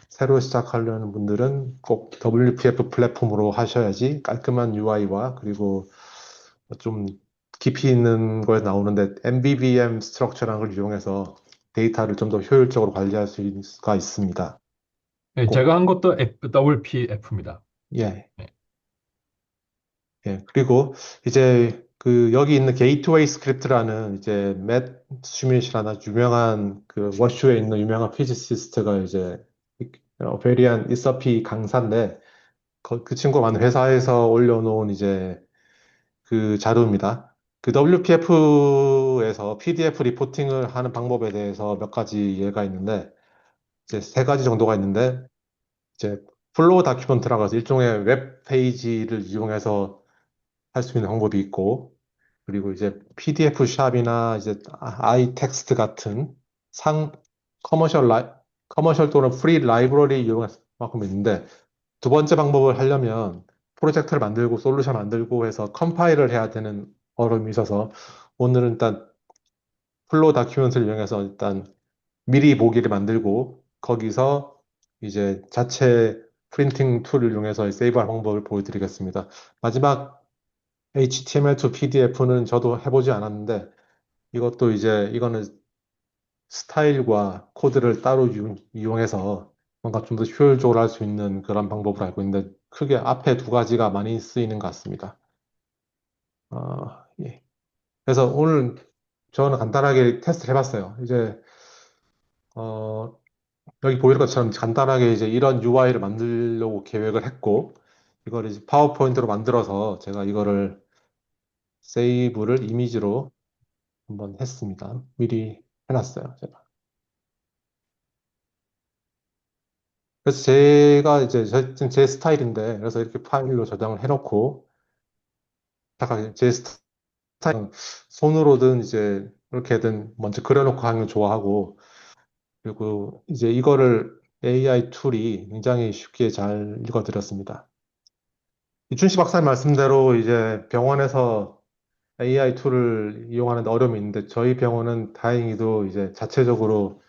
새로 시작하려는 분들은 꼭 WPF 플랫폼으로 하셔야지 깔끔한 UI와 그리고 좀 깊이 있는 거에 나오는데 MVVM 스트럭처라는 걸 이용해서 데이터를 좀 더 효율적으로 관리할 수가 있습니다. 네, 제가 꼭, 한 것도 WPF입니다. 예. 예, 그리고 이제 여기 있는 게이트웨이 스크립트라는 이제 맷 슈밋이라는 유명한 워슈에 있는 유명한 피지시스트가 이제 베리안 이서피 강사인데 그 친구가 만든 회사에서 올려놓은 이제 그 자료입니다. 그 WPF에서 PDF 리포팅을 하는 방법에 대해서 몇 가지 예가 있는데, 이제 세 가지 정도가 있는데, 이제 플로우 다큐멘트라고 해서 일종의 웹 페이지를 이용해서 할 수 있는 방법이 있고, 그리고 이제 PDF 샵이나 이제 아이텍스트 같은 상 커머셜 커머셜 또는 프리 라이브러리 이용해서 만큼 있는데, 두 번째 방법을 하려면 프로젝트를 만들고 솔루션 만들고 해서 컴파일을 해야 되는 어려움이 있어서 오늘은 일단 플로우 다큐멘트를 이용해서 일단 미리 보기를 만들고 거기서 이제 자체 프린팅 툴을 이용해서 세이브할 방법을 보여드리겠습니다. 마지막 HTML to PDF는 저도 해보지 않았는데 이것도 이제 이거는 스타일과 코드를 따로 이용해서 뭔가 좀 더 효율적으로 할 수 있는 그런 방법을 알고 있는데 크게 앞에 두 가지가 많이 쓰이는 것 같습니다. 예. 그래서 오늘 저는 간단하게 테스트를 해봤어요. 이제 어, 여기 보이는 것처럼 간단하게 이제 이런 UI를 만들려고 계획을 했고 이걸 이제 파워포인트로 만들어서 제가 이거를 세이브를 이미지로 한번 했습니다. 미리 해놨어요, 제가. 그래서 제가 이제 제 스타일인데 그래서 이렇게 파일로 저장을 해놓고 잠깐 제 스타일 손으로든 이제 이렇게든 먼저 그려놓고 하는 걸 좋아하고 그리고 이제 이거를 AI 툴이 굉장히 쉽게 잘 읽어드렸습니다. 이춘식 박사님 말씀대로 이제 병원에서 AI 툴을 이용하는 데 어려움이 있는데 저희 병원은 다행히도 이제 자체적으로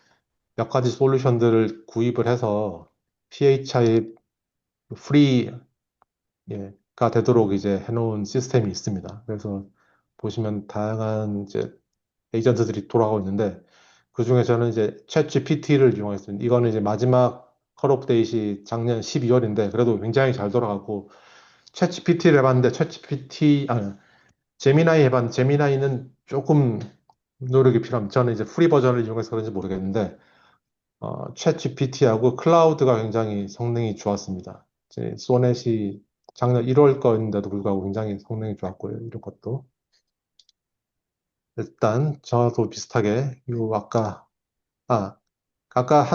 몇 가지 솔루션들을 구입을 해서 PHI 프리 가 되도록 이제 해놓은 시스템이 있습니다. 그래서 보시면 다양한 이제 에이전트들이 돌아가고 있는데 그중에 저는 이제 챗 GPT를 이용했습니다. 이거는 이제 마지막 컷오프 데이시 작년 12월인데 그래도 굉장히 잘 돌아가고 챗 GPT를 해봤는데 제미나이 해봤는데 제미나이는 조금 노력이 필요합니다. 저는 이제 프리 버전을 이용해서 그런지 모르겠는데 챗 GPT하고 클라우드가 굉장히 성능이 좋았습니다. 이제 소넷이 작년 1월 거인데도 불구하고 굉장히 성능이 좋았고요. 이런 것도. 일단 저도 비슷하게 요 아, 아까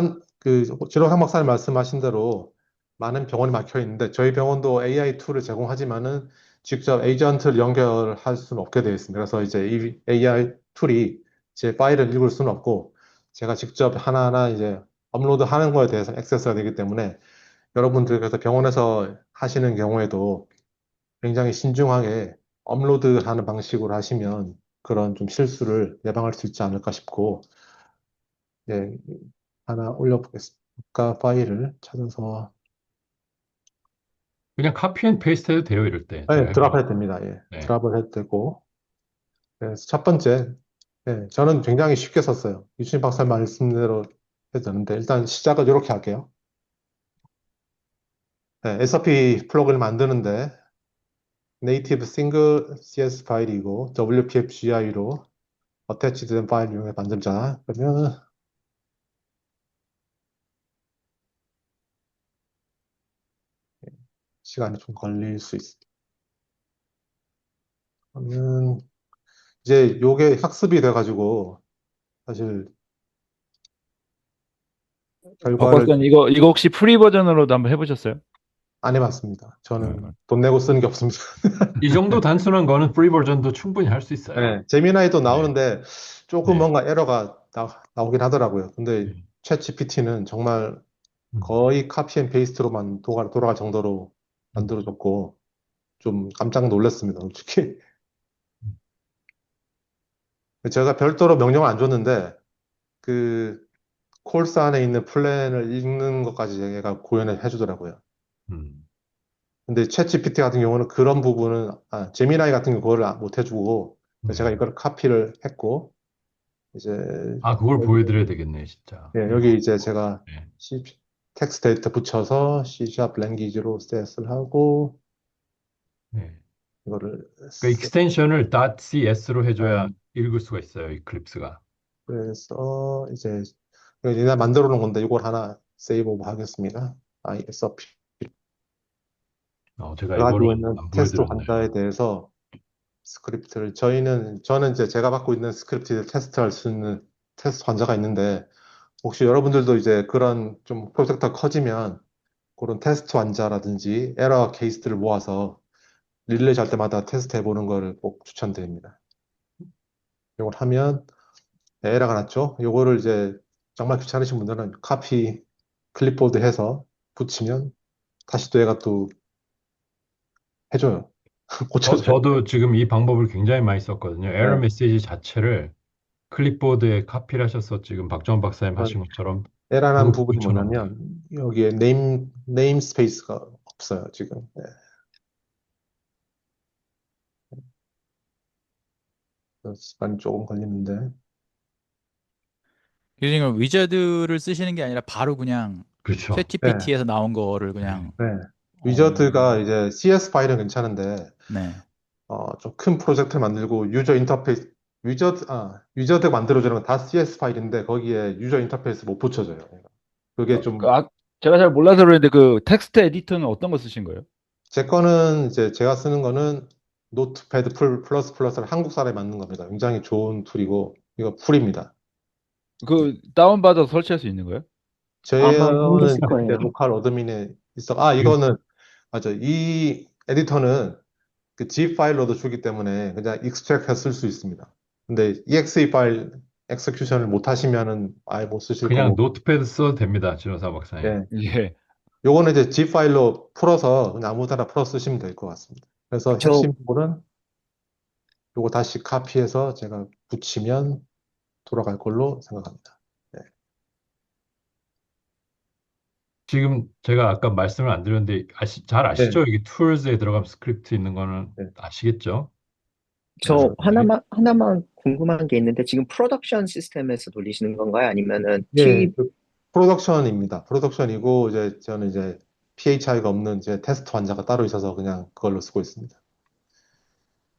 지로상 박사님 말씀하신 대로 많은 병원이 막혀 있는데 저희 병원도 AI 툴을 제공하지만은 직접 에이전트를 연결할 수는 없게 되어 있습니다. 그래서 이제 이 AI 툴이 제 파일을 읽을 수는 없고 제가 직접 하나하나 이제 업로드하는 거에 대해서 액세스가 되기 때문에 여러분들께서 병원에서 하시는 경우에도 굉장히 신중하게 업로드하는 방식으로 하시면 그런 좀 실수를 예방할 수 있지 않을까 싶고 예, 하나 올려보겠습니다. 아까 파일을 찾아서 그냥 카피 앤 페이스트 해도 돼요, 이럴 때. 제가 드랍 해보니까. 해도 됩니다. 예, 네. 드랍을 해도 되고 그래서 첫 번째 저는 굉장히 쉽게 썼어요. 유진 박사 말씀대로 해도 되는데 일단 시작을 이렇게 할게요. SRP 플러그인을 만드는데 네이티브 싱글 CS 파일이고 WPF GI로 어태치드 된 파일 이용해 만들자. 그러면 시간이 좀 걸릴 수 있습니다. 그러면 이제 요게 학습이 돼가지고 사실 박 결과를 박사님 이거 혹시 프리 버전으로도 한번 해보셨어요? 안 해봤습니다. 저는 음. 돈 내고 쓰는 게 없습니다. 이 정도 단순한 거는 프리 버전도 충분히 할 수 있어요. 네, 제미나이도 네. 나오는데 조금 네. 뭔가 에러가 나오긴 하더라고요. 근데 네. 챗 GPT는 정말 음. 거의 카피 앤 페이스트로만 돌아갈 정도로 만들어졌고 좀 깜짝 놀랐습니다, 솔직히. 제가 별도로 명령을 안 줬는데 그 콜스 안에 있는 플랜을 읽는 것까지 얘가 구현을 해주더라고요. 음. 근데 챗 GPT 같은 경우는 그런 부분은 제미나이 같은 경우 그걸 못 해주고 제가 네. 이걸 카피를 했고 이제 아, 그걸 여기, 보여드려야 되겠네, 진짜. 여기 이제 제가 네. 텍스트 데이터 붙여서 C# 랭귀지로 셋을 하고 네. 이거를 그 익스텐션을 .cs로 해줘야 아, 읽을 수가 있어요, 이클립스가. 그래서 이제 얘가 만들어 놓은 건데 이걸 하나 세이브 오버 하겠습니다. ISRP 제가 제가 가지고 이거를 있는 안 테스트 보여드렸네요. 환자에 대해서 스크립트를 저는 이제 제가 갖고 있는 스크립트를 테스트할 수 있는 테스트 환자가 있는데 혹시 여러분들도 이제 그런 좀 프로젝트가 커지면 그런 테스트 환자라든지 에러 케이스들을 모아서 릴레이 할 때마다 테스트 해보는 거를 꼭 추천드립니다. 이걸 하면 에러가 났죠? 요거를 이제 정말 귀찮으신 분들은 카피 클립보드 해서 붙이면 다시 또 얘가 또 해줘요. 고쳐줘요. 저도 지금 이 방법을 굉장히 많이 썼거든요. 에러 네. 메시지 자체를 클립보드에 카피를 하셔서 지금 박정원 박사님 하신 것처럼 에러난 그거 부분이 붙여놓으면 돼요. 뭐냐면 여기에 네임 스페이스가 없어요, 지금. 네. 그래서 시간이 조금 걸리는데. 교수님은 위저드를 쓰시는 게 아니라 바로 그냥 그렇죠. 네, 챗GPT에서 나온 거를 네. 그냥 네. 위저드가 어, 이제 CS 파일은 괜찮은데 네. 좀 큰 프로젝트를 만들고 유저 인터페이스 위저드 만들어주는 건 다 CS 파일인데 거기에 유저 인터페이스 못 붙여줘요. 그게 좀 제가 잘 몰라서 그러는데 그 텍스트 에디터는 어떤 거 쓰신 거예요? 제 거는 이제 제가 쓰는 거는 노트패드 플러스 플러스를 한국 사람이 만든 겁니다. 굉장히 좋은 툴이고 이거 풀입니다. 그 다운받아서 설치할 수 있는 거예요? 제 아마 거는 윈도우일 거예요. 이제 로컬 어드민에 있어. 지금 이거는 맞아. 이 에디터는 그 zip 파일로도 주기 때문에 그냥 익스트랙해 쓸 수 있습니다. 근데 exe 파일 execution을 못 하시면은 아예 못 쓰실 그냥 거고. 노트패드 써도 됩니다. 진호사 박사님. 예. 예. 요거는 이제 zip 파일로 풀어서 그냥 아무 데나 풀어 쓰시면 될 것 같습니다. 그래서 저 핵심 부분은 요거 다시 카피해서 제가 붙이면 돌아갈 걸로 생각합니다. 네. 지금 제가 아까 말씀을 안 드렸는데 잘 네. 아시죠? 여기 툴즈에 들어가면 스크립트 있는 거는 네. 아시겠죠? 저 여러분들이? 하나만 궁금한 게 있는데 지금 프로덕션 시스템에서 돌리시는 건가요? 아니면은 예, 그 프로덕션입니다. 프로덕션이고 이제 저는 이제 PHI가 없는 이제 테스트 환자가 따로 있어서 그냥 그걸로 쓰고 있습니다.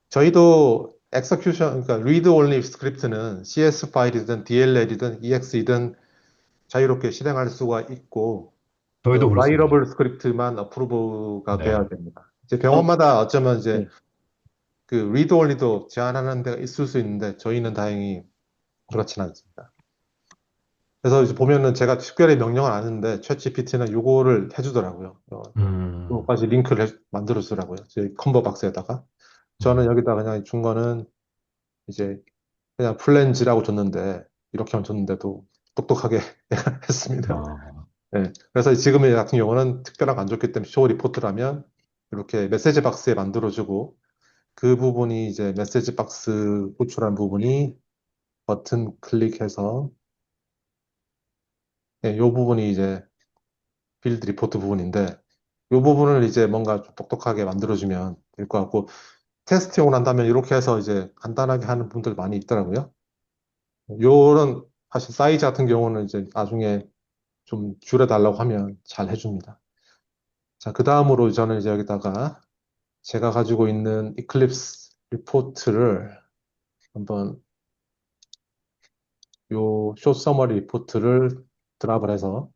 저희도 execution, 그러니까 read only 스크립트는 CS 파일이든 DLL이든 EX이든 자유롭게 실행할 수가 있고 저희도 그 그렇습니다. writable 스크립트만 어프로브가 네. 돼야 됩니다. 이제 병원마다 어쩌면 이제 네. 그 read only도 제한하는 데가 있을 수 있는데 저희는 다행히 그렇진 않습니다. 그래서 이제 보면은 제가 특별히 명령을 안 했는데 챗GPT는 요거를 해주더라고요. 음, 요거까지 링크를 만들어 주더라고요. 제 컴버 박스에다가. 저는 음. 여기다 그냥 준 거는 이제 그냥 플랜지라고 줬는데 이렇게만 줬는데도 똑똑하게 했습니다. 아, 네. 그래서 지금 같은 경우는 특별하게 안 줬기 때문에 쇼 리포트라면 이렇게 메시지 박스에 만들어주고 그 부분이 이제 메시지 박스 호출한 부분이 버튼 클릭해서 이 부분이 이제 빌드 리포트 부분인데 이 부분을 이제 뭔가 좀 똑똑하게 만들어주면 될 것 같고 테스트용을 한다면 이렇게 해서 이제 간단하게 하는 분들 많이 있더라고요. 요런 사실 사이즈 같은 경우는 이제 나중에 좀 줄여달라고 하면 잘 해줍니다. 자, 그 다음으로 저는 이제 여기다가 제가 가지고 있는 이클립스 리포트를 한번 요 쇼 서머리 리포트를 드랍을 해서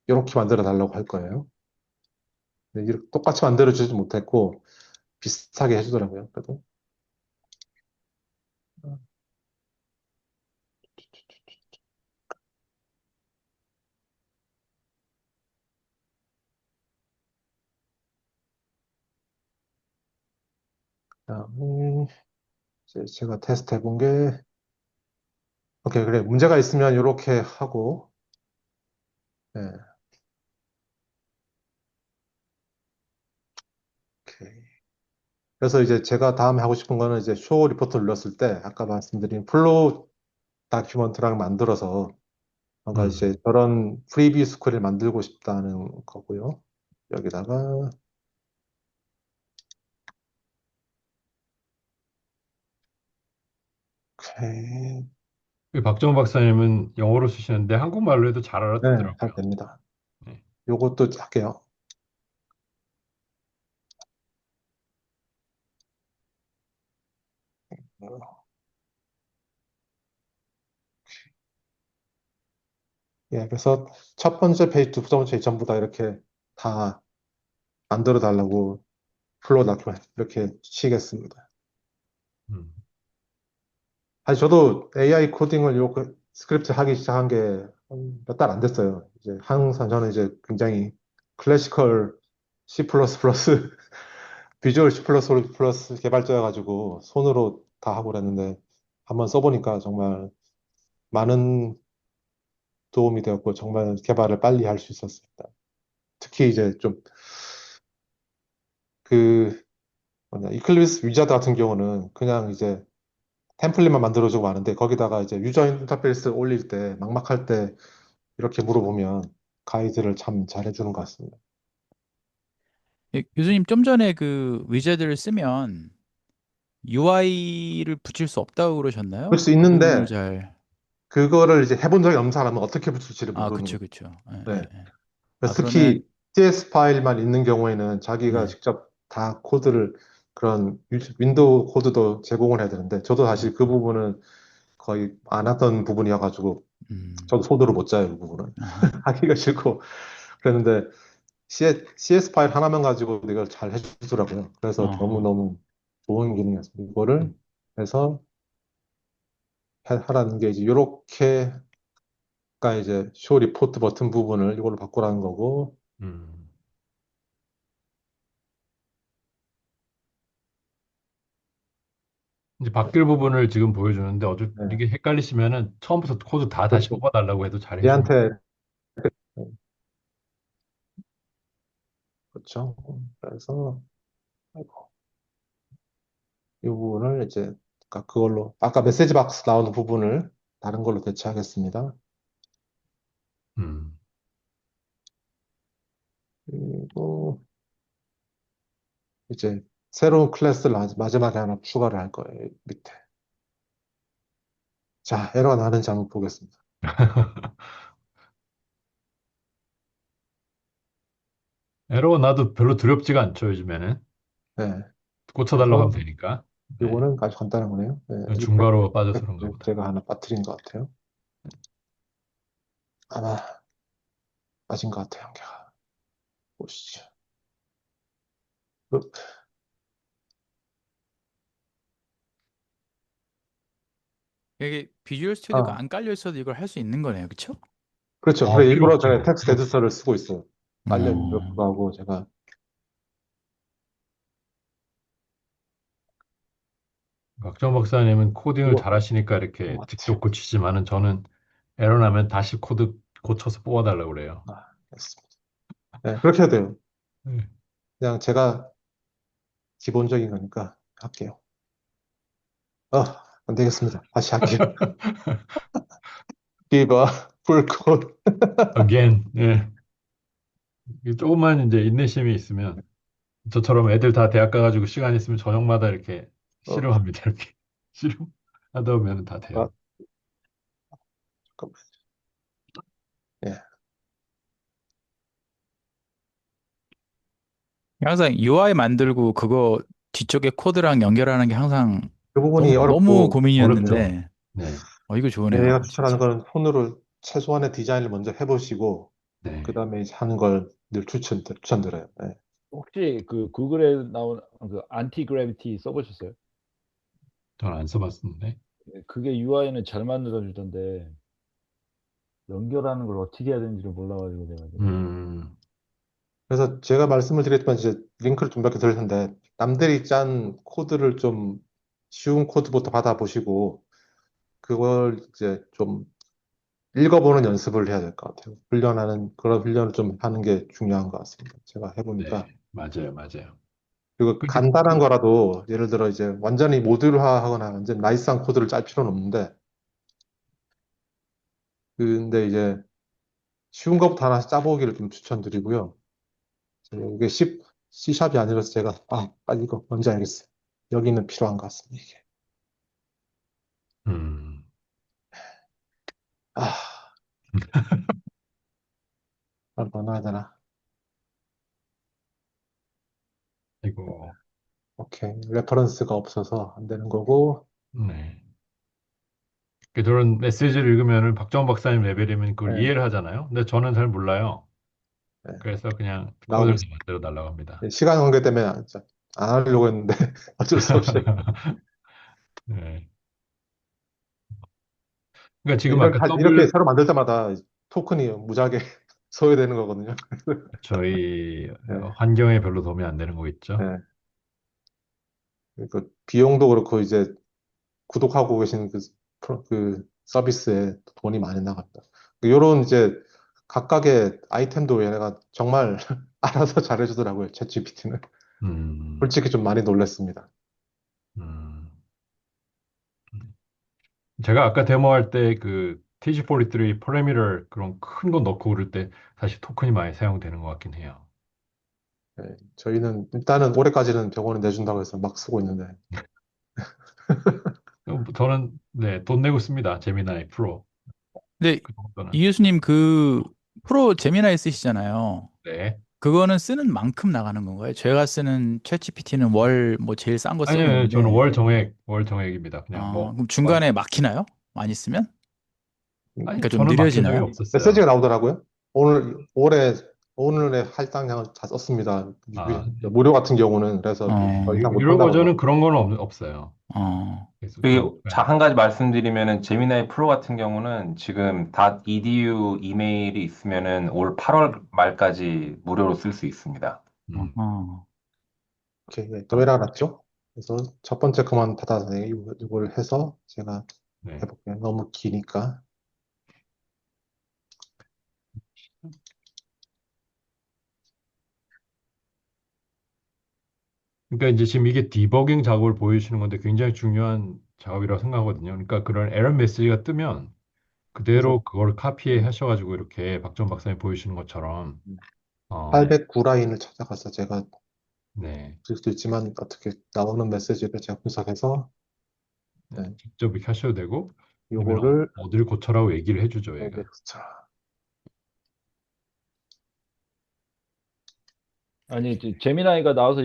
이렇게 만들어 달라고 할 거예요. 이렇게 똑같이 만들어 주지 못했고 비슷하게 해주더라고요. 그래도 그다음에 이제 제가 테스트 해본 게 오케이 그래 문제가 있으면 이렇게 하고 네, 오케이. 그래서 이제 제가 다음에 하고 싶은 거는 이제 쇼 리포트 눌렀을 때 아까 말씀드린 플로우 다큐먼트랑 만들어서 뭔가 음. 이제 저런 프리뷰 스크린을 만들고 싶다는 거고요. 여기다가 오케이. 이 박정호 박사님은 영어로 쓰시는데 한국말로 해도 잘 네, 잘 알아듣더라고요. 됩니다. 네. 요것도 할게요. 예, 그래서 첫 번째 페이지, 두 번째 페이지 전부 다 이렇게 다 만들어 달라고 플로우 다큐ment 이렇게 치겠습니다. 음. 아니, 저도 AI 코딩을 요 스크립트 하기 시작한 게 몇 달 안 됐어요. 이제 항상 저는 이제 굉장히 클래시컬 C++, 비주얼 C++ 개발자여가지고 손으로 다 하고 그랬는데 한번 써보니까 정말 많은 도움이 되었고 정말 개발을 빨리 할 수 있었습니다. 특히 이제 좀 그 뭐냐 이클립스 위자드 같은 경우는 그냥 이제 템플릿만 만들어주고 마는데 거기다가 이제 유저 인터페이스 올릴 때 막막할 때 이렇게 물어보면 가이드를 참 잘해주는 것 같습니다. 예, 교수님 좀 전에 그 위젯을 쓰면 UI를 붙일 수 없다고 볼 그러셨나요? 수 그 부분을 있는데 잘. 그거를 이제 해본 적이 없는 사람은 어떻게 붙일지를 아, 모르는 그쵸, 거예요. 그쵸. 예, 예, 네. 예. 아, 그래서 그러면. 특히 CS 파일만 있는 경우에는 자기가 네. 직접 다 코드를 그런 윈도우 코드도 제공을 해야 되는데 저도 아, 사실 그 부분은 거의 안 하던 부분이어가지고 음. 저도 손으로 못 짜요, 그 부분은. 아하. 하기가 싫고 그랬는데 CS 파일 하나만 가지고 이걸 잘 해주더라고요. 그래서 어허. 너무너무 좋은 기능이었습니다. 이거를 해서 하라는 게 이제 이렇게가 이제 쇼 리포트 버튼 부분을 이걸로 바꾸라는 거고 음. 이제 바뀔 부분을 지금 보여주는데 네, 이게 헷갈리시면은 처음부터 코드 다 다시 그렇죠. 뽑아달라고 해도 잘 해줍니다. 얘한테 그렇죠. 그래서 아이고, 이 부분을 이제 그걸로 아까 메시지 박스 나오는 부분을 다른 걸로 대체하겠습니다. 음. 그리고 이제 새로운 클래스를 마지막에 하나 추가를 할 거예요. 밑에. 자, 에러가 나는지 한번 보겠습니다. 에러가 나도 별로 두렵지가 않죠, 요즘에는. 네. 고쳐달라고 하면 그래서 되니까. 네. 이거는 아주 간단한 거네요. 네, 밑에 중괄호가 빠져서 그런가 보다. 제가 하나 빠뜨린 것 같아요. 아마 빠진 것 같아요, 한 개가. 보시죠. 그, 이게 비주얼 스튜디오가 아, 안 깔려 있어도 이걸 할 수 있는 거네요. 그쵸? 그렇죠. 그래 필요 일부러 제가 없죠. 텍스트 에디터를 쓰고 있어요. 깔려 있는 걸 어. 불구하고 제가 박정 박사님은 코딩을 이거 잘하시니까 그런 이렇게 것 직접 같아요. 고치지만은 저는 에러 나면 다시 코드 고쳐서 뽑아달라고 그래요. 아, 됐습니다. 네, 그렇게 해야 돼요. 네. 그냥 제가 기본적인 거니까 할게요. 안 되겠습니다. 다시 할게요. give a full code. Again, 예. 이게 조금만 이제 인내심이 있으면 저처럼 애들 다 대학 가가지고 시간 있으면 저녁마다 이렇게 어, 실험합니다. 이렇게 실험하다 보면 다 아, 돼요. 잠깐만. 예. 항상 UI 만들고 그거 뒤쪽에 코드랑 연결하는 게 항상 그 부분이 너무 어렵고, 어렵죠. 고민이었는데, 네, 이거 좋으네요. 내가 추천하는 진짜. 거는 손으로 최소한의 디자인을 먼저 해보시고, 그 네. 다음에 하는 걸 늘 추천드려요. 네. 혹시 그 구글에 나온 그 안티 그래비티 써보셨어요? 저는 안 써봤는데. 예, 그게 UI는 잘 만들어 주던데 연결하는 걸 어떻게 해야 되는지를 몰라가지고 내가 지금. 음, 그래서 제가 말씀을 드렸지만 이제 링크를 좀 몇 개 드릴 텐데, 남들이 짠 코드를 좀 쉬운 코드부터 받아보시고, 그걸 이제 좀 읽어보는 연습을 해야 될 것 같아요. 그런 훈련을 좀 하는 게 중요한 것 같습니다. 제가 해보니까. 네, 맞아요, 맞아요. 그리고 그 이제 간단한 거라도 예를 들어 이제 완전히 모듈화 하거나 완전 나이스한 코드를 짤 필요는 없는데, 근데 이제 쉬운 것부터 하나씩 짜보기를 좀 추천드리고요. 이게 C샵이 아니라서 제가, 빨리 이거 뭔지 알겠어요. 여기는 필요한 것 같습니다, 이게. 음, 아, 뭐 넣어야 되나? 이거, 오케이. 레퍼런스가 없어서 안 되는 거고, 네. 저런 메시지를 읽으면은 박정원 박사님 레벨이면 그걸 네. 이해를 하잖아요. 근데 저는 잘 몰라요. 예, 그래서 그냥 나오고 코드를 좀 있습니다. 만들어 달라고 합니다. 예, 시간 관계 때문에 안 하려고 했는데 어쩔 수 없이 네. 그러니까 지금 이렇게 아까 이렇게 새로 만들 때마다 토큰이 무지하게 소요되는 거거든요. 저희 예, 환경에 별로 도움이 안 되는 거 있죠? 예. 그 비용도 그렇고 이제 구독하고 계신 그 서비스에 돈이 많이 나갑니다. 이런 이제 각각의 아이템도 얘네가 정말 알아서 잘해주더라고요. 챗GPT는. 음, 솔직히 좀 많이 놀랐습니다. 음. 제가 아까 데모할 때 그 TG43 parameter 그런 큰 거 넣고 그럴 때 사실 토큰이 많이 사용되는 것 같긴 해요. 예, 저희는 일단은 올해까지는 병원에 내준다고 해서 막 쓰고 있는데 저는 네, 돈 내고 씁니다. 제미나이 프로. 근데 그 정도는. 이 교수님 그 프로 제미나이 쓰시잖아요. 네. 그거는 쓰는 만큼 나가는 건가요? 제가 쓰는 챗GPT는 월 뭐 제일 싼 거 쓰고 아니요, 저는 있는데, 월 정액입니다. 그냥 뭐, 그럼 중간에 막히나요? 많이 쓰면? 아니, 그러니까 좀 저는 맡긴 적이 느려지나요? 없었어요. 메시지가 나오더라고요. 오늘의 할당량 다 썼습니다. 아, 무료 같은 경우는 그래서 더 어, 이상 유료 못한다고 막. 버전은 그런 건 없어요. 어, 그래서 그리고 한 가지 말씀드리면은 제미나이 프로 같은 경우는 지금 .edu 이메일이 있으면은 올 8월 말까지 무료로 쓸 수 있습니다. 음, 어. 이렇게 예, 노예가 났죠. 그래서 첫 번째 그만 받아서 이걸 해서 제가 네. 해볼게요. 너무 기니까. 그러니까 이제 지금 이게 디버깅 작업을 보여주시는 건데 굉장히 중요한 작업이라고 생각하거든요. 그러니까 그런 에러 메시지가 뜨면 그래서 그대로 그걸 카피해 하셔가지고 이렇게 박전 박사님 보여주시는 것처럼, 네, 809라인을 찾아가서 제가 네, 쓸 수도 있지만 어떻게 나오는 메시지를 제가 분석해서 네, 네, 직접 이렇게 하셔도 되고, 아니면 요거를 어딜 고쳐라고 얘기를 해주죠, 네, 얘가. 자, 아니, 제미나이가 나와서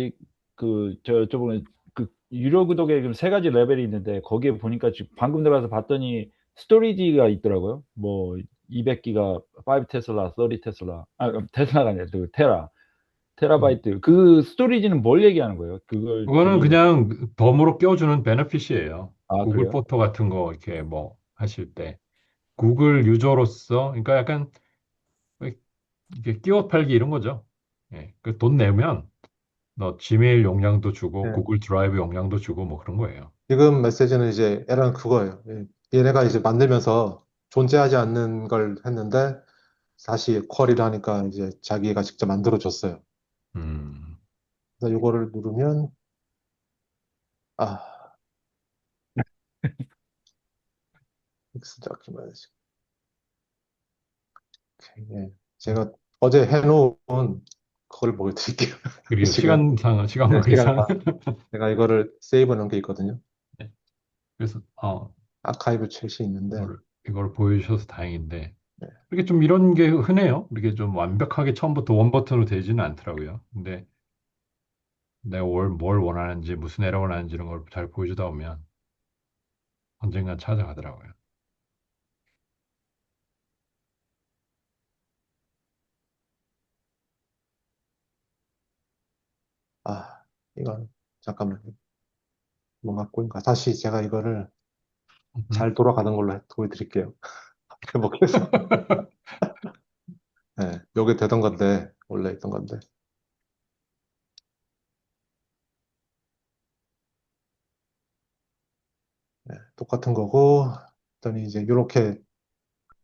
저번에 그 유료 구독에 그럼 세 가지 레벨이 있는데 거기에 보니까 지금 방금 들어가서 봤더니 스토리지가 있더라고요. 뭐 200기가 5 테슬라, 30 테슬라. 테슬라가 아니라 그 음. 테라바이트. 그 스토리지는 뭘 얘기하는 거예요? 그걸 그거는 주기. 그냥 덤으로 껴주는 베너핏이에요. 아, 구글 그래요? 포토 같은 거 이렇게 뭐 하실 때. 구글 유저로서, 그러니까 약간 이게 끼워 팔기 이런 거죠. 예, 그 돈 내면 너 지메일 용량도 주고 네. 구글 드라이브 용량도 주고 뭐 그런 거예요. 지금 메시지는 이제 에러는 그거예요. 얘네가 이제 만들면서 존재하지 않는 걸 했는데 다시 쿼리를 하니까 이제 자기가 직접 만들어줬어요. 음, 그래서 이거를 누르면 아, 텍스트 도큐멘트. 예. 제가 어제 해놓은 그걸 보여드릴게요. 그리고 지금 시간 네, 관계상. 시간상 제가 이거를 세이브 놓은 게 있거든요. 네, 그래서 아카이브 챗이 있는데 이걸 보여주셔서 다행인데 네. 이렇게 좀 이런 게 흔해요. 이렇게 좀 완벽하게 처음부터 원 버튼으로 되지는 않더라고요. 근데 내가 뭘 원하는지 무슨 에러 원하는지 이런 걸 잘 보여주다 보면 언젠간 찾아가더라고요. 아, 이건 잠깐만요. 뭔가 꼬인가. 다시 제가 이거를 음. 잘 돌아가는 걸로 보여드릴게요. 해보겠어. 네, 여기 되던 건데 원래 있던 건데 네, 똑같은 거고 그랬더니 이제 이렇게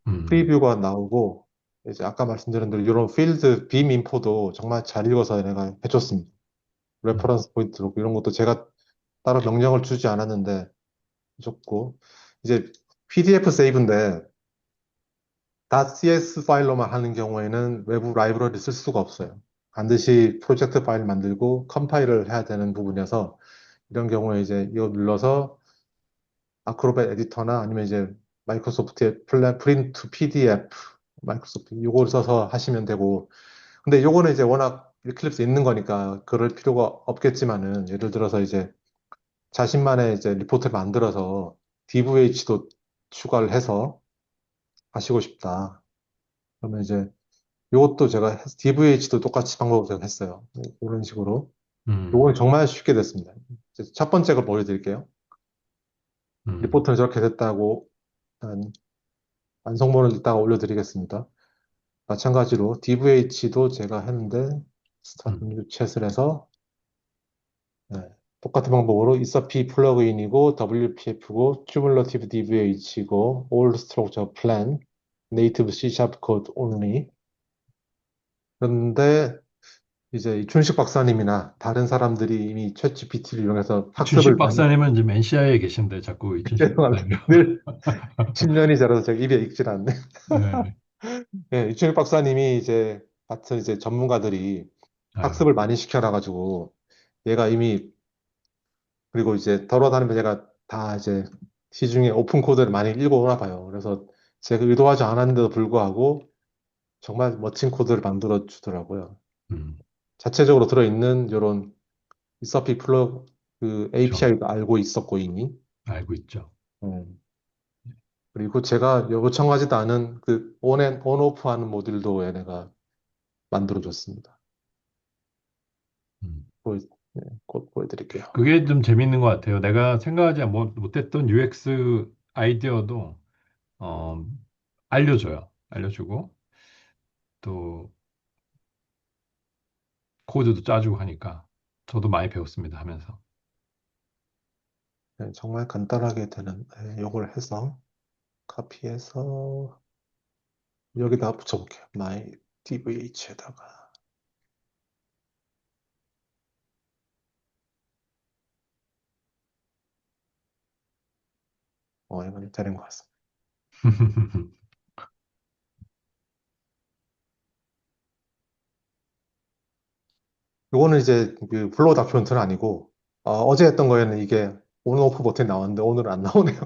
음, 프리뷰가 나오고 이제 아까 말씀드린 대로 이런 필드 빔 인포도 정말 잘 읽어서 내가 해줬습니다. 음, 레퍼런스 포인트로 이런 것도 제가 따로 명령을 주지 않았는데 해줬고 이제 PDF 세이브인데 .cs 파일로만 하는 경우에는 외부 라이브러리 쓸 수가 없어요. 반드시 프로젝트 파일 만들고 컴파일을 해야 되는 부분이어서 이런 경우에 이제 이거 눌러서 아크로벳 에디터나 아니면 이제 마이크로소프트의 프린트 PDF 마이크로소프트 이걸 써서 하시면 되고 근데 요거는 이제 워낙 이클립스 있는 거니까 그럴 필요가 없겠지만은 예를 들어서 이제 자신만의 이제 리포트를 만들어서 DVH도 추가를 해서 하시고 싶다. 그러면 이제 요것도 제가 DVH도 똑같이 방법을 제가 했어요. 이런 식으로. 요거는 음, 정말 쉽게 됐습니다. 이제 첫 번째 걸 보여드릴게요. 음, 리포트는 저렇게 됐다고 한 완성본을 이따가 올려드리겠습니다. 마찬가지로 DVH도 제가 했는데 스타트 음, 뉴 챗을 해서 네, 똑같은 방법으로 isp 플러그인이고 WPF고 cumulative DVH고 all structure plan native C# code only. 그런데 이제 이춘식 박사님이나 다른 사람들이 이미 챗 GPT를 이용해서 이춘식 학습을 많이 박사님은 지금 NCI에 계신데 자꾸 이춘식 죄송합니다. 박사님. 늘 10년이 지나서 제가 입에 익질 않네. 네, 예, 이춘식 박사님이 이제 같은 이제 전문가들이 아유, 학습을 많이 시켜놔가지고 얘가 이미 그리고 이제 돌아다니면 얘가 다 이제 시중에 오픈 코드를 많이 읽어오나 봐요. 그래서 제가 의도하지 않았는데도 불구하고 정말 멋진 코드를 만들어 주더라고요. 음, 자체적으로 들어있는 이런 이서피 플러그 그 저 API도 알고 있었고 이미. 알고 있죠. 음. 그리고 제가 요청하지도 않은 그 온오프 하는 모듈도 얘네가 만들어줬습니다. 음. 보여, 네, 곧 보여드릴게요. 그게 좀 재밌는 것 같아요. 내가 생각하지 못했던 UX 아이디어도 어, 알려줘요. 알려주고 또 코드도 짜주고 하니까 저도 많이 배웠습니다. 하면서. 네, 정말 간단하게 되는 요걸 해서 카피해서 여기다 붙여볼게요. my DVH에다가 이건 되는 것 같습니다. 요거는 이제 그 플로우 다큐멘트는 아니고 어제 했던 거에는 이게 온오프 버튼이 나왔는데 오늘은 안 나오네요.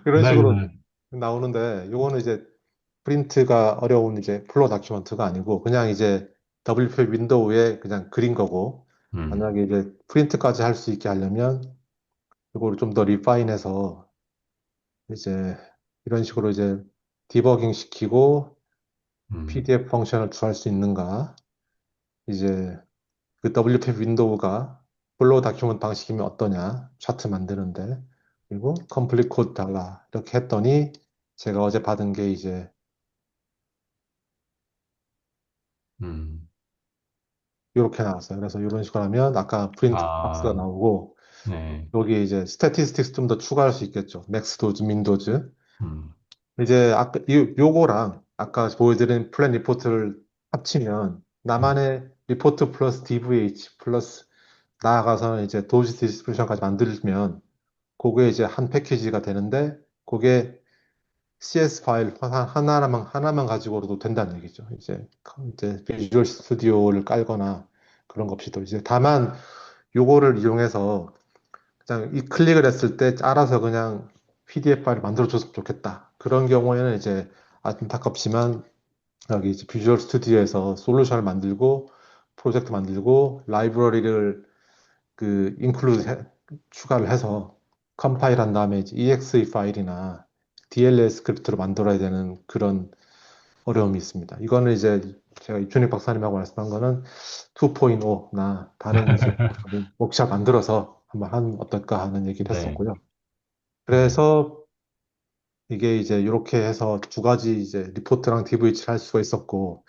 이런 그날 식으로 그날. 나오는데 요거는 이제 프린트가 어려운 이제 플로우 다큐멘트가 아니고 그냥 이제 WP 윈도우에 그냥 그린 거고 음, 만약에 이제 프린트까지 할 수 있게 하려면 이거를 좀 더 리파인해서 이제 이런 식으로 이제 디버깅 시키고 음, PDF 펑션을 구할 수 있는가 이제 그 WP 윈도우가 플로우 다큐먼트 방식이면 어떠냐 차트 만드는데 그리고 컴플릿 코드 달라 이렇게 했더니 제가 어제 받은 게 이제 음. 이렇게 나왔어요. 그래서 이런 식으로 하면 아까 프린트 박스가 아, 나오고 네. 여기 이제 스태티스틱스 좀 더 추가할 수 있겠죠. 맥스 도즈, 민 도즈. 음, 이제 아까 요거랑 아까 보여드린 플랜 리포트를 합치면 음, 나만의 리포트 플러스 DVH 플러스 나아가서는 이제 도지 디스트리뷰션까지 만들면 그게 이제 한 패키지가 되는데 그게 CS 파일 하나만 가지고도 된다는 얘기죠. 이제 비주얼 스튜디오를 깔거나 그런 거 없이도 이제 다만 요거를 이용해서 그냥 이 클릭을 했을 때 알아서 그냥 PDF 파일을 만들어줬으면 좋겠다. 그런 경우에는 이제 안타깝지만 여기 이제 비주얼 스튜디오에서 솔루션을 만들고 프로젝트 만들고 라이브러리를 그 추가를 해서 컴파일한 다음에 이제 exe 파일이나 DLL 스크립트로 만들어야 되는 그런 어려움이 있습니다. 이거는 이제 제가 이춘익 박사님하고 말씀한 거는 2.0나 다른 이제 워크샵 만들어서 한번 하면 어떨까 하는 얘기를 네, 했었고요. 네. 그래서 이게 이제 이렇게 해서 두 가지 이제 리포트랑 DVH를 할 수가 있었고,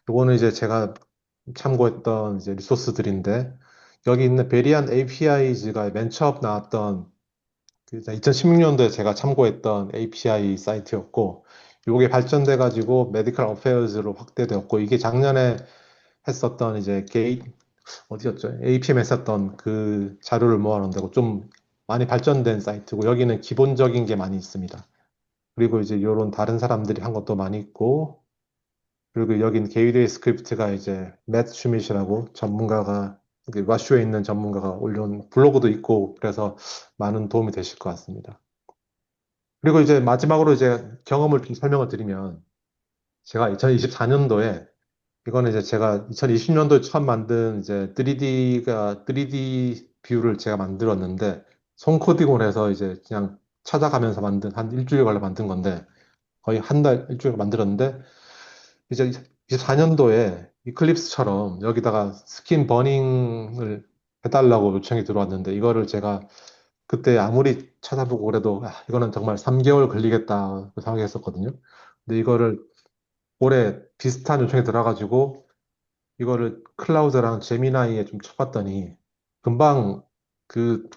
요거는 이제 제가 참고했던 이제 리소스들인데, 여기 있는 베리안 APIs가 맨 처음 나왔던 2016년도에 제가 참고했던 API 사이트였고, 요게 발전돼 가지고 메디컬 어페어즈로 확대되었고, 이게 작년에 했었던 이제 어디였죠? APM 했었던 그 자료를 모아놓는다고 좀 많이 발전된 사이트고, 여기는 기본적인 게 많이 있습니다. 그리고 이제 이런 다른 사람들이 한 것도 많이 있고, 그리고 여긴 게이드웨이 스크립트가 이제 맷 슈밋이라고 전문가가, 와슈에 있는 전문가가 올려온 블로그도 있고, 그래서 많은 도움이 되실 것 같습니다. 그리고 이제 마지막으로 이제 경험을 좀 설명을 드리면, 제가 2024년도에, 이거는 이제 제가 2020년도에 처음 만든 이제 3D 뷰를 제가 만들었는데, 손코딩을 해서 이제 그냥 찾아가면서 만든, 한 일주일 걸려 만든 건데, 거의 한 달, 일주일 만들었는데, 이제 24년도에 이클립스처럼 여기다가 스킨 버닝을 해달라고 요청이 들어왔는데 이거를 제가 그때 아무리 찾아보고 그래도 이거는 정말 3개월 걸리겠다 생각했었거든요. 근데 이거를 올해 비슷한 요청이 들어가지고 이거를 클라우드랑 제미나이에 좀 쳐봤더니 금방 그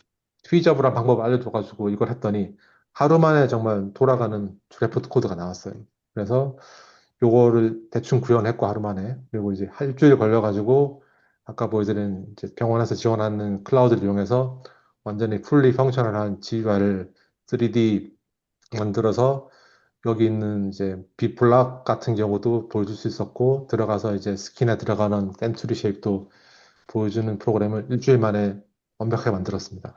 트위저블한 방법을 알려줘가지고 이걸 했더니 하루 만에 정말 돌아가는 드래프트 코드가 나왔어요. 그래서 요거를 대충 구현했고 하루 만에 그리고 이제 일주일 걸려가지고 아까 보여드린 이제 병원에서 지원하는 클라우드를 이용해서 완전히 풀리 펑셔널한 GUI를 3D 만들어서 여기 있는 이제 빛블락 같은 경우도 보여줄 수 있었고 들어가서 이제 스킨에 들어가는 센츄리 쉐입도 보여주는 프로그램을 일주일 만에 완벽하게 만들었습니다.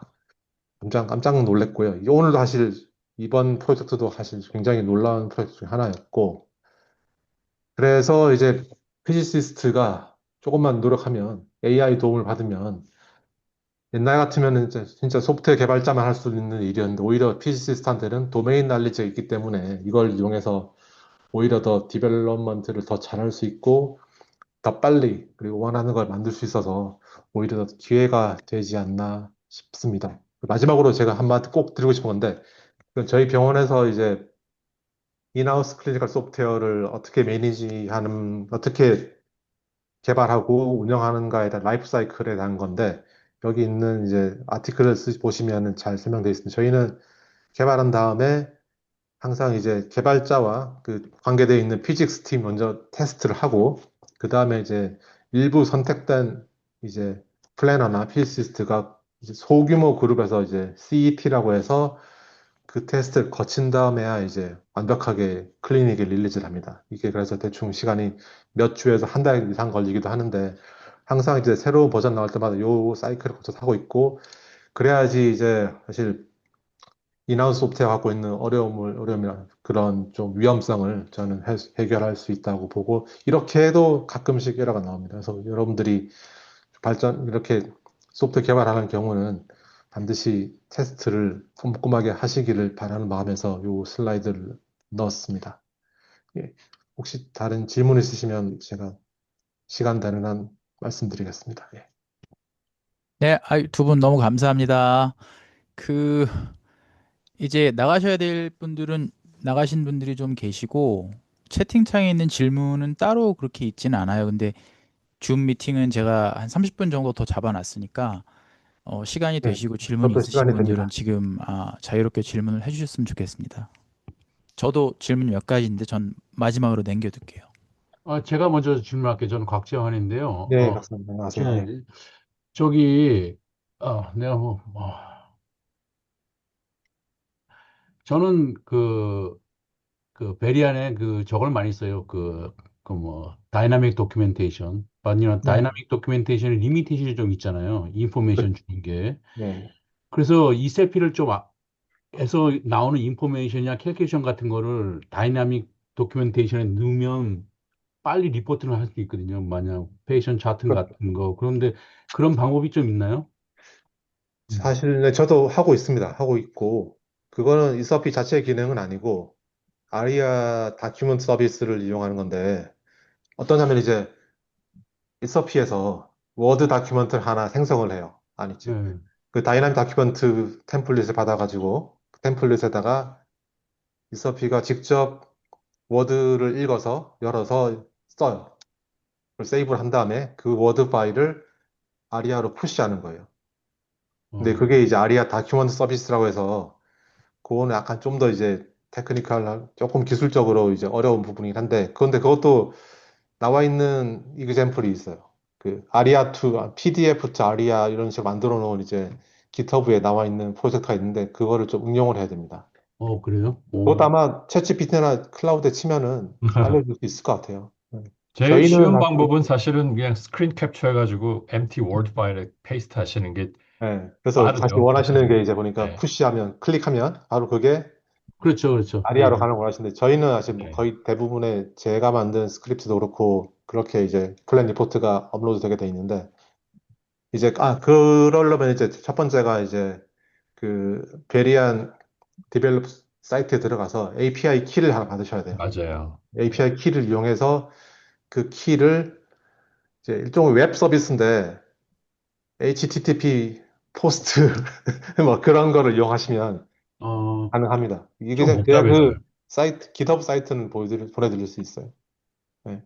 깜짝 놀랐고요. 오늘도 사실 이번 프로젝트도 사실 굉장히 놀라운 프로젝트 중 하나였고 그래서 이제 피지시스트가 조금만 노력하면 AI 도움을 받으면 옛날 같으면 진짜 소프트웨어 개발자만 할 수 있는 일이었는데 오히려 피지시스트한테는 도메인 날리지가 있기 때문에 이걸 이용해서 오히려 더 디벨롭먼트를 더 잘할 수 있고 더 빨리 그리고 원하는 걸 만들 수 있어서 오히려 더 기회가 되지 않나 싶습니다. 마지막으로 제가 한마디 꼭 드리고 싶은 건데 저희 병원에서 이제 인하우스 클리니컬 소프트웨어를 어떻게 매니지하는 어떻게 개발하고 운영하는가에 대한 라이프 사이클에 대한 건데 여기 있는 이제 아티클을 보시면 잘 설명되어 있습니다. 저희는 개발한 다음에 항상 이제 개발자와 그 관계되어 있는 피직스 팀 먼저 테스트를 하고 그 다음에 이제 일부 선택된 이제 플래너나 피지시스트가 이제 소규모 그룹에서 이제 CET라고 해서 그 테스트를 거친 다음에야 이제 완벽하게 클리닉에 릴리즈를 합니다. 이게 그래서 대충 시간이 몇 주에서 한 달 이상 걸리기도 하는데 항상 이제 새로운 버전 나올 때마다 요 사이클을 거쳐서 하고 있고 그래야지 이제 사실 인하우스 소프트웨어 갖고 있는 어려움이나 그런 좀 위험성을 저는 해결할 수 있다고 보고 이렇게 해도 가끔씩 에러가 나옵니다. 그래서 여러분들이 이렇게 소프트웨어 개발하는 경우는 반드시 테스트를 꼼꼼하게 하시기를 바라는 마음에서 이 슬라이드를 넣었습니다. 예. 혹시 다른 질문 있으시면 제가 시간 되는 한 말씀드리겠습니다. 예. 네, 두 분 너무 감사합니다. 그 이제 나가셔야 될 분들은 나가신 분들이 좀 계시고 채팅창에 있는 질문은 따로 그렇게 있지는 않아요. 근데 줌 미팅은 제가 한 30분 정도 더 잡아놨으니까 시간이 네, 되시고 질문이 그것도 있으신 시간이 분들은 됩니다. 지금 자유롭게 질문을 해주셨으면 좋겠습니다. 저도 질문 몇 가지인데 전 마지막으로 남겨둘게요. 제가 먼저 질문할게요. 저는 곽재환인데요. 네, 박사님, 안녕하세요. 예. 저기, 내가 저는 베리안에 저걸 많이 써요. 다이나믹 도큐멘테이션. 아니면 네, 다이나믹 도큐멘테이션에 리미테이션이 좀 있잖아요. 인포메이션 주는 게. 네. 그래서 이세피를 에서 나오는 인포메이션이나 캘큘레이션 같은 거를 다이나믹 도큐멘테이션에 넣으면 빨리 리포트를 할 수 있거든요. 만약 페이션 차트 그렇죠. 같은 거. 그런데 그런 방법이 좀 있나요? 사실 네, 저도 하고 있습니다. 하고 있고 그거는 이서피 자체의 기능은 아니고 아리아 다큐먼트 서비스를 이용하는 건데 어떠냐면 이제 이서피에서 워드 다큐먼트를 하나 생성을 해요. 아니죠. 네. 그 다이나믹 다큐먼트 템플릿을 받아가지고 그 템플릿에다가 이서피가 직접 워드를 읽어서 열어서 써요. 그걸 세이브를 한 다음에 그 워드 파일을 아리아로 푸시하는 거예요. 근데 어, 그게 이제 아리아 다큐먼트 서비스라고 해서 그거는 약간 좀 더 이제 테크니컬, 조금 기술적으로 이제 어려운 부분이긴 한데, 그런데 그것도 나와 있는 이그젬플이 있어요. 그 아리아2, PDF to 아리아 이런 식으로 만들어 놓은 이제 GitHub에 나와 있는 프로젝트가 있는데, 그거를 좀 응용을 해야 됩니다. 그래요? 그것도 아마 챗GPT나 클라우드에 치면은 알려줄 수 있을 것 같아요. 제일 저희는 쉬운 사실, 방법은 사실은 그냥 스크린 캡처 해가지고 empty word 파일에 페이스트 하시는 게 그래서 다시 빠르죠. 원하시는 게 이제 보니까 네. 푸시하면, 클릭하면 바로 그게 그렇죠, 그렇죠. 아리아로 가는 걸 하시는데 저희는 사실 뭐 네. 거의 대부분의 제가 만든 스크립트도 그렇고 그렇게 이제 플랜 리포트가 업로드 되게 돼 있는데 이제 그러려면 이제 첫 번째가 이제 그 베리안 디벨롭 사이트에 들어가서 API 키를 하나 받으셔야 돼요. 맞아요. API 키를 이용해서 그 키를 이제 일종의 웹 서비스인데 HTTP 포스트 뭐 그런 거를 이용하시면 어, 가능합니다. 이게 좀 그냥 그 복잡해져요. 사이트, GitHub 사이트는 보내드릴 수 있어요. 네.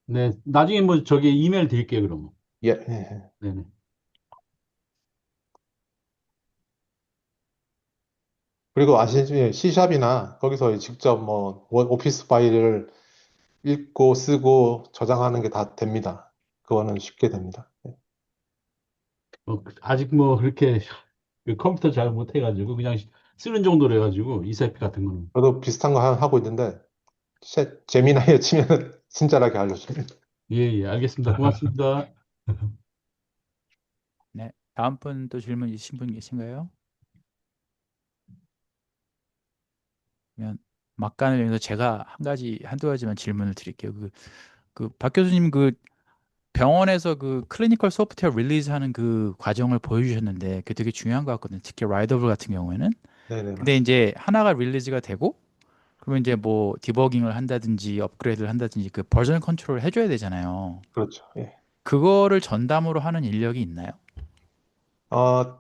네, 나중에 뭐 저기 이메일 드릴게요, 그러면. 예. 예. 네네. 그리고 아시죠? C샵이나 거기서 직접 뭐 오피스 파일을 읽고 쓰고 저장하는 게 다 됩니다. 그거는 쉽게 됩니다. 아직 뭐 그렇게 그 컴퓨터 잘 못해가지고 그냥 쓰는 정도로 해가지고 이사피 같은 거는. 저도 비슷한 거 하고 있는데 재미나게 치면 친절하게 알려줍니다. 예, 예, 알겠습니다. 고맙습니다. 네. 다음 분 또 질문 있으신 분 계신가요? 그러면 막간을 위해서 제가 한두 가지만 질문을 드릴게요. 박 교수님 병원에서 클리니컬 소프트웨어 릴리즈 하는 그 과정을 보여주셨는데 그게 되게 중요한 것 같거든요. 특히 라이더블 같은 경우에는. 네네, 근데 맞습니다. 이제 하나가 릴리즈가 되고 그러면 이제 뭐 디버깅을 한다든지 업그레이드를 한다든지 그 버전 컨트롤을 해줘야 되잖아요. 그렇죠. 예. 그거를 전담으로 하는 인력이 있나요?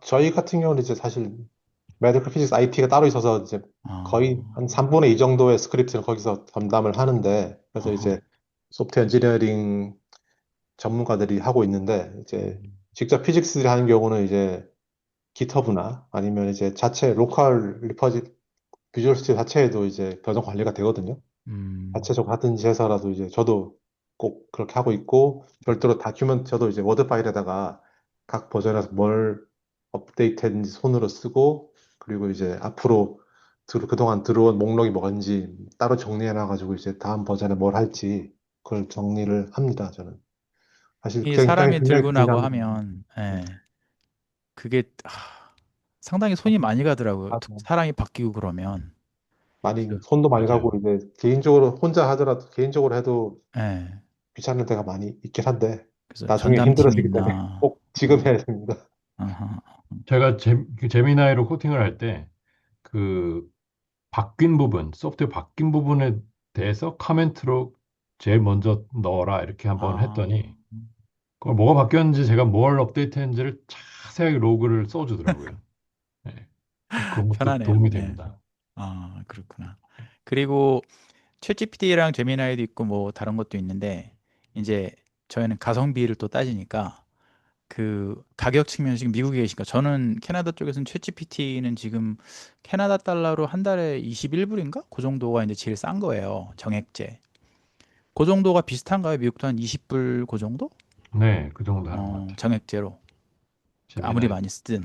저희 같은 경우는 이제 사실 메디컬 피직스 IT가 따로 있어서 이제 거의 아, 한 3분의 2 정도의 스크립트는 거기서 담당을 하는데, 그래서 어허. 이제 소프트웨어 엔지니어링 전문가들이 하고 있는데, 이제 직접 피직스를 하는 경우는 이제 GitHub나 아니면 이제 자체 로컬 리퍼지 비주얼 스튜디오 자체에도 이제 버전 관리가 되거든요. 음, 자체적으로 하든지 해서라도 이제 저도 꼭 그렇게 하고 있고, 별도로 다큐멘트 저도 이제 워드 파일에다가 각 버전에서 뭘 업데이트했는지 손으로 쓰고, 그리고 이제 앞으로 그동안 들어온 목록이 뭔지 따로 정리해놔가지고 이제 다음 버전에 뭘 할지 그걸 정리를 합니다, 저는. 사실 이 굉장히, 사람이 굉장히 들고 나고 중요합니다. 하면, 네. 그게 상당히 손이 많이 가더라고요. 맞아요. 사람이 바뀌고 그러면. 많이, 그래서, 손도 많이 가고, 맞아요. 이제 개인적으로 혼자 하더라도, 개인적으로 해도 예, 귀찮을 때가 많이 있긴 한데, 그래서 나중에 전담팀이 힘들어지기 때문에 있나. 꼭 지금 어, 해야 됩니다. 아하. 제가 그 제미나이로 코팅을 할 때 그 바뀐 부분, 소프트웨어 바뀐 부분에 대해서 커멘트로 제일 먼저 넣어라 이렇게 한번 아, 했더니 그걸 뭐가 바뀌었는지 제가 뭘 업데이트했는지를 자세하게 로그를 써주더라고요. 네. 그런 것도 편하네요. 도움이 예. 됩니다. 아, 그렇구나. 그리고 챗GPT랑 제미나이도 있고 뭐 다른 것도 있는데 이제 저희는 가성비를 또 따지니까 가격 측면에서 지금 미국에 계시니까 저는 캐나다 쪽에서는 챗GPT는 지금 캐나다 달러로 한 달에 21불인가? 그 정도가 이제 제일 싼 거예요. 정액제. 그 정도가 비슷한가요? 미국도 한 20불 그 정도? 네, 그 정도 하는 것 같아요. 정액제로. 아무리 제미나이. 많이 쓰든.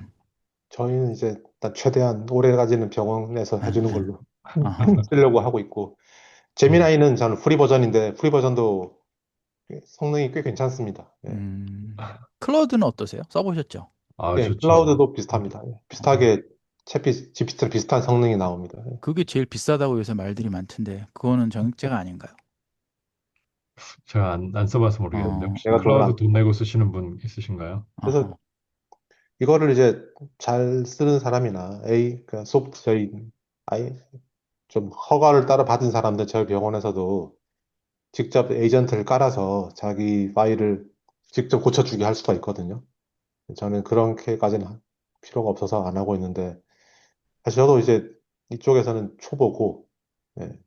저희는 이제 일단 최대한 오래가지는 병원에서 아, 해주는 아, 걸로 아하. 쓰려고 하고 있고, 네. 제미나이는 저는 프리 버전인데, 프리 버전도 성능이 꽤 괜찮습니다. 예, 클로드는 어떠세요? 써보셨죠? 아, 예, 좋죠. 클라우드도 비슷합니다. 예, 어, 비슷하게 GPT랑 비슷한 성능이 나옵니다. 예. 그게 제일 비싸다고 요새 말들이 많던데 그거는 정액제가 아닌가요? 제가 안 써봐서 모르겠는데 어, 혹시 제가 돈을 클라우드 안, 돈 내고 쓰시는 분 있으신가요? 그래서 어허. 이거를 이제 잘 쓰는 사람이나 그 저희 아이 좀 허가를 따라 받은 사람들 저희 병원에서도 직접 에이전트를 깔아서 자기 파일을 직접 고쳐주게 할 수가 있거든요. 저는 그렇게까지는 필요가 없어서 안 하고 있는데, 사실 저도 이제 이쪽에서는 초보고, 예,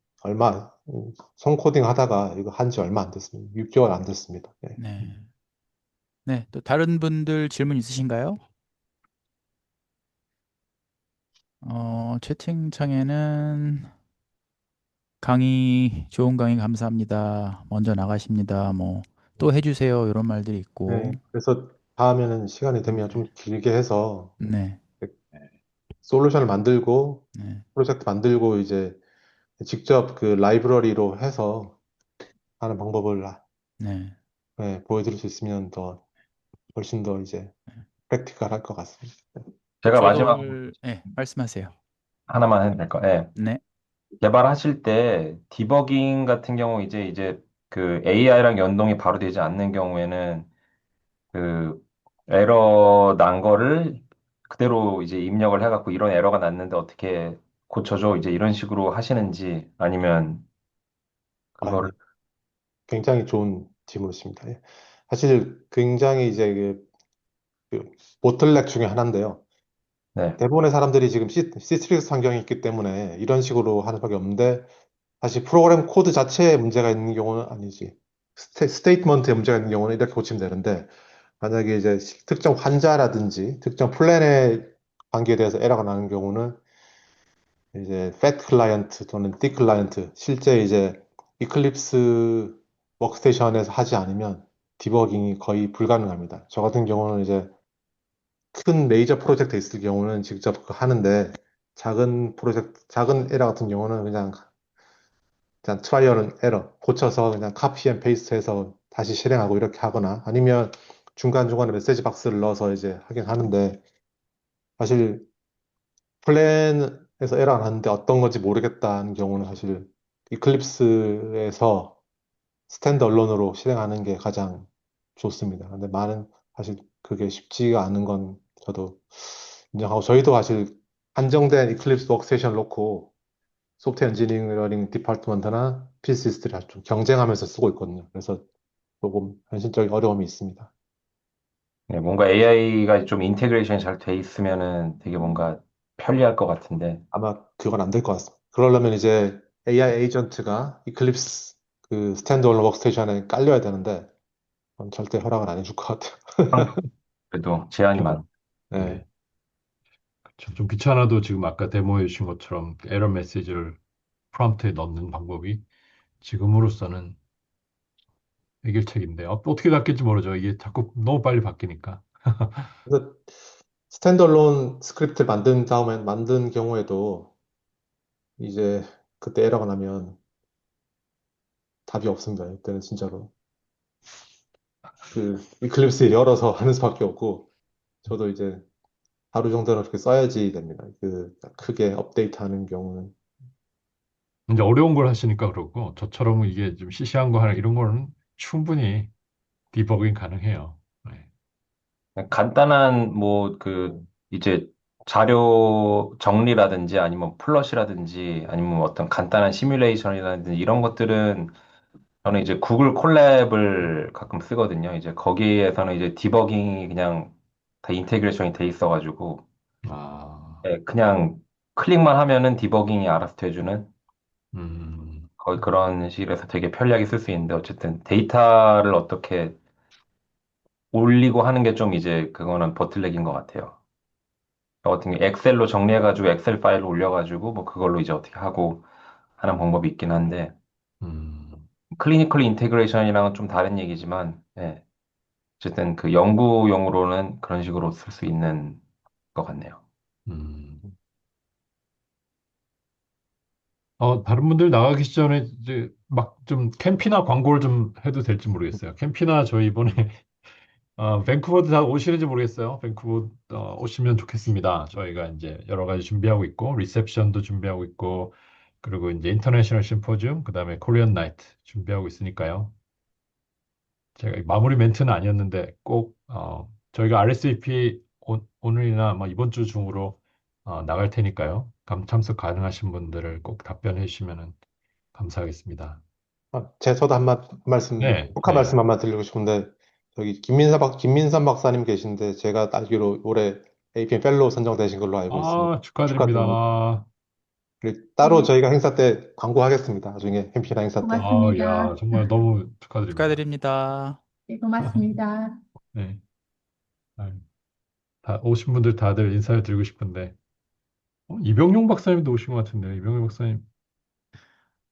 손코딩 하다가 이거 한지 얼마 안 됐습니다. 6개월 안 됐습니다. 예. 네. 네, 또 다른 분들 질문 있으신가요? 채팅창에는 좋은 강의 감사합니다. 먼저 나가십니다. 뭐, 또 해주세요. 이런 말들이 있고. 네, 그래서 다음에는 시간이 되면 좀 네, 길게 해서 네, 솔루션을 만들고, 네, 프로젝트 만들고, 이제 직접 그 라이브러리로 해서 하는 방법을 네. 보여드릴 수 있으면 훨씬 더 이제 프랙티컬할 것 같습니다. 제가 마지막 네, 말씀하세요. 하나만 해도 될까요? 예. 네, 개발하실 때 디버깅 같은 경우 이제 그 AI랑 연동이 바로 되지 않는 경우에는 그 에러 난 거를 그대로 이제 입력을 해갖고 이런 에러가 났는데 어떻게 고쳐줘. 이제 이런 식으로 하시는지 아니면 아, 그거를, 예. 굉장히 좋은 질문이십니다. 예. 사실 굉장히 이제 그 보틀넥 중에 하나인데요. 네. 대부분의 사람들이 지금 C3 환경이 있기 때문에 이런 식으로 하는 수밖에 없는데 사실 프로그램 코드 자체에 문제가 있는 경우는 아니지. 스테이트먼트에 문제가 있는 경우는 이렇게 고치면 되는데 만약에 이제 특정 환자라든지 특정 플랜의 관계에 대해서 에러가 나는 경우는 이제 fat 클라이언트 또는 thick 클라이언트 실제 이제 이클립스 워크스테이션에서 하지 않으면 디버깅이 거의 불가능합니다. 저 같은 경우는 이제 큰 메이저 프로젝트 있을 경우는 직접 그거 하는데 작은 프로젝트, 작은 에러 같은 경우는 그냥 트라이얼 앤 에러 고쳐서 그냥 카피 앤 페이스트 해서 다시 실행하고 이렇게 하거나 아니면 중간중간에 메시지 박스를 넣어서 이제 하긴 하는데 사실 플랜에서 에러 안 하는데 어떤 건지 모르겠다는 경우는 사실 이클립스에서 스탠드 언론으로 실행하는 게 가장 좋습니다. 근데 많은 사실 그게 쉽지가 않은 건 저도 인정하고 저희도 사실 한정된 이클립스 워크스테이션 놓고 소프트웨어 엔지니어링 디파트먼트나 피시스트를 좀 경쟁하면서 쓰고 있거든요. 그래서 조금 현실적인 어려움이 있습니다. 네, 뭔가 AI가 좀 인테그레이션이 잘 돼 있으면은 되게 뭔가 편리할 것 같은데, 아마 그건 안 될 것 같습니다. 그러려면 이제 AI 에이전트가 이클립스 그 스탠드얼론 워크스테이션에 깔려야 되는데 그건 절대 허락을 안 해줄 것 같아요. 그래도 제한이 많. 네. 네. 그렇죠. 좀 귀찮아도 지금 아까 데모해 주신 것처럼 에러 메시지를 프롬프트에 넣는 방법이 지금으로서는 해결책인데 어떻게 바뀔지 모르죠. 이게 자꾸 너무 빨리 바뀌니까. 그래서 스탠드얼론 스크립트를 만든 다음에 만든 경우에도 이제 그때 에러가 나면 답이 없습니다. 이때는 진짜로 그 이클립스 열어서 하는 수밖에 없고 저도 이제 하루 정도는 그렇게 써야지 됩니다. 그 크게 업데이트하는 경우는 이제 어려운 걸 하시니까 그렇고 저처럼 이게 좀 시시한 거 하나 이런 거는 충분히 디버깅 가능해요. 네. 간단한 뭐 그 이제 자료 정리라든지 아니면 플롯이라든지 아니면 어떤 간단한 시뮬레이션이라든지 이런 것들은 저는 이제 구글 콜랩을 가끔 쓰거든요. 이제 거기에서는 이제 디버깅이 그냥 다 인테그레이션이 돼 있어가지고 아, 예, 그냥 클릭만 하면은 디버깅이 알아서 돼주는 음, 거의 그런 식이라서 되게 편리하게 쓸 수 있는데 어쨌든 데이터를 어떻게 올리고 하는 게 좀 이제 그거는 보틀렉인 것 같아요. 저 같은 경우 엑셀로 정리해가지고 엑셀 파일로 올려가지고 뭐 그걸로 이제 어떻게 하고 하는 방법이 있긴 한데 음, 클리니컬 인테그레이션이랑은 좀 다른 얘기지만 예, 어쨌든 그 연구용으로는 그런 식으로 쓸 수 있는 것 같네요. 음. 다른 분들 나가기 전에 이제 막 좀 캠피나 광고를 좀 해도 될지 모르겠어요. 캠피나 저희 이번에 밴쿠버도 다 오시는지 모르겠어요. 밴쿠버 오시면 좋겠습니다. 저희가 이제 여러 가지 준비하고 있고 리셉션도 준비하고 있고 그리고 이제 인터내셔널 심포지움 그다음에 코리안 나이트 준비하고 있으니까요. 제가 마무리 멘트는 아니었는데 꼭 저희가 RSVP 오늘이나 뭐 이번 주 중으로 나갈 테니까요. 참석 가능하신 분들을 꼭 답변해 주시면 감사하겠습니다. 저도 한 말씀, 네, 축하 네. 말씀 한번 드리고 싶은데, 저기 김민선 박사님 계신데, 제가 알기로 올해 APM 펠로우 선정되신 걸로 알고 있습니다. 축하드립니다. 축하드립니다. 그리고 따로 저희가 행사 때 광고하겠습니다. 나중에 캠피나 행사 때. 야, 정말 너무 축하드립니다. 축하드립니다. 네, 고맙습니다. 네. 아유, 오신 분들 다들 인사를 드리고 싶은데, 이병용 박사님도 오신 것 같은데, 이병용 박사님.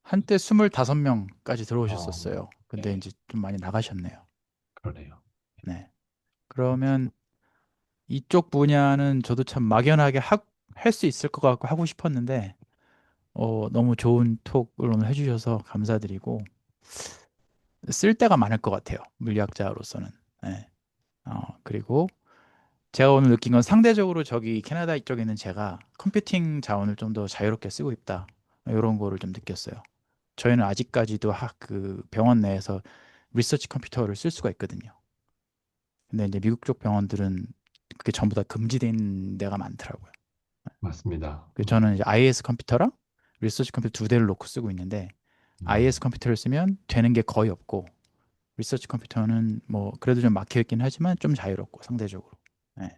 한때 25명까지 아, 들어오셨었어요. 근데 이제 좀 많이 나가셨네요. 그러네요. 네. 그러면 이쪽 분야는 저도 참 막연하게 할 수 있을 것 같고 하고 싶었는데, 너무 좋은 톡을 오늘 해주셔서 감사드리고, 쓸 데가 많을 것 같아요. 물리학자로서는. 네. 그리고 제가 오늘 느낀 건 상대적으로 저기 캐나다 이쪽에는 제가 컴퓨팅 자원을 좀 더 자유롭게 쓰고 있다. 이런 거를 좀 느꼈어요. 저희는 아직까지도 그 병원 내에서 리서치 컴퓨터를 쓸 수가 있거든요. 근데 이제 미국 쪽 병원들은 그게 전부 다 금지된 데가 많더라고요. 맞습니다. 저는 이제 IS 컴퓨터랑 리서치 컴퓨터 두 대를 놓고 쓰고 있는데 IS 컴퓨터를 쓰면 되는 게 거의 없고 리서치 컴퓨터는 뭐 그래도 좀 막혀 있긴 하지만 좀 자유롭고 상대적으로 네,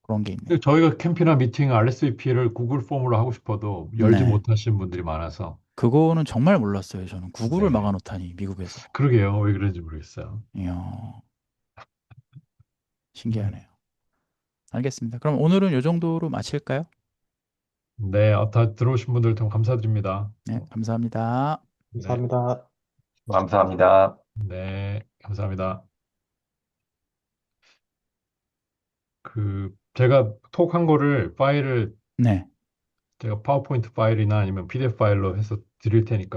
그런 게 있네요. 저희가 캠피나 미팅 RSVP를 구글 폼으로 하고 싶어도 열지 네. 못하시는 분들이 많아서. 그거는 정말 몰랐어요. 저는 구글을 네. 막아놓다니 미국에서. 그러게요. 왜 그런지 모르겠어요. 이야, 신기하네요. 알겠습니다. 그럼 오늘은 이 정도로 마칠까요? 네, 다 들어오신 분들 참 감사드립니다. 네, 감사합니다. 네, 감사합니다. 감사합니다. 네, 감사합니다. 제가 톡한 거를 파일을 네. 제가 파워포인트 파일이나 아니면 PDF 파일로 해서 드릴 테니까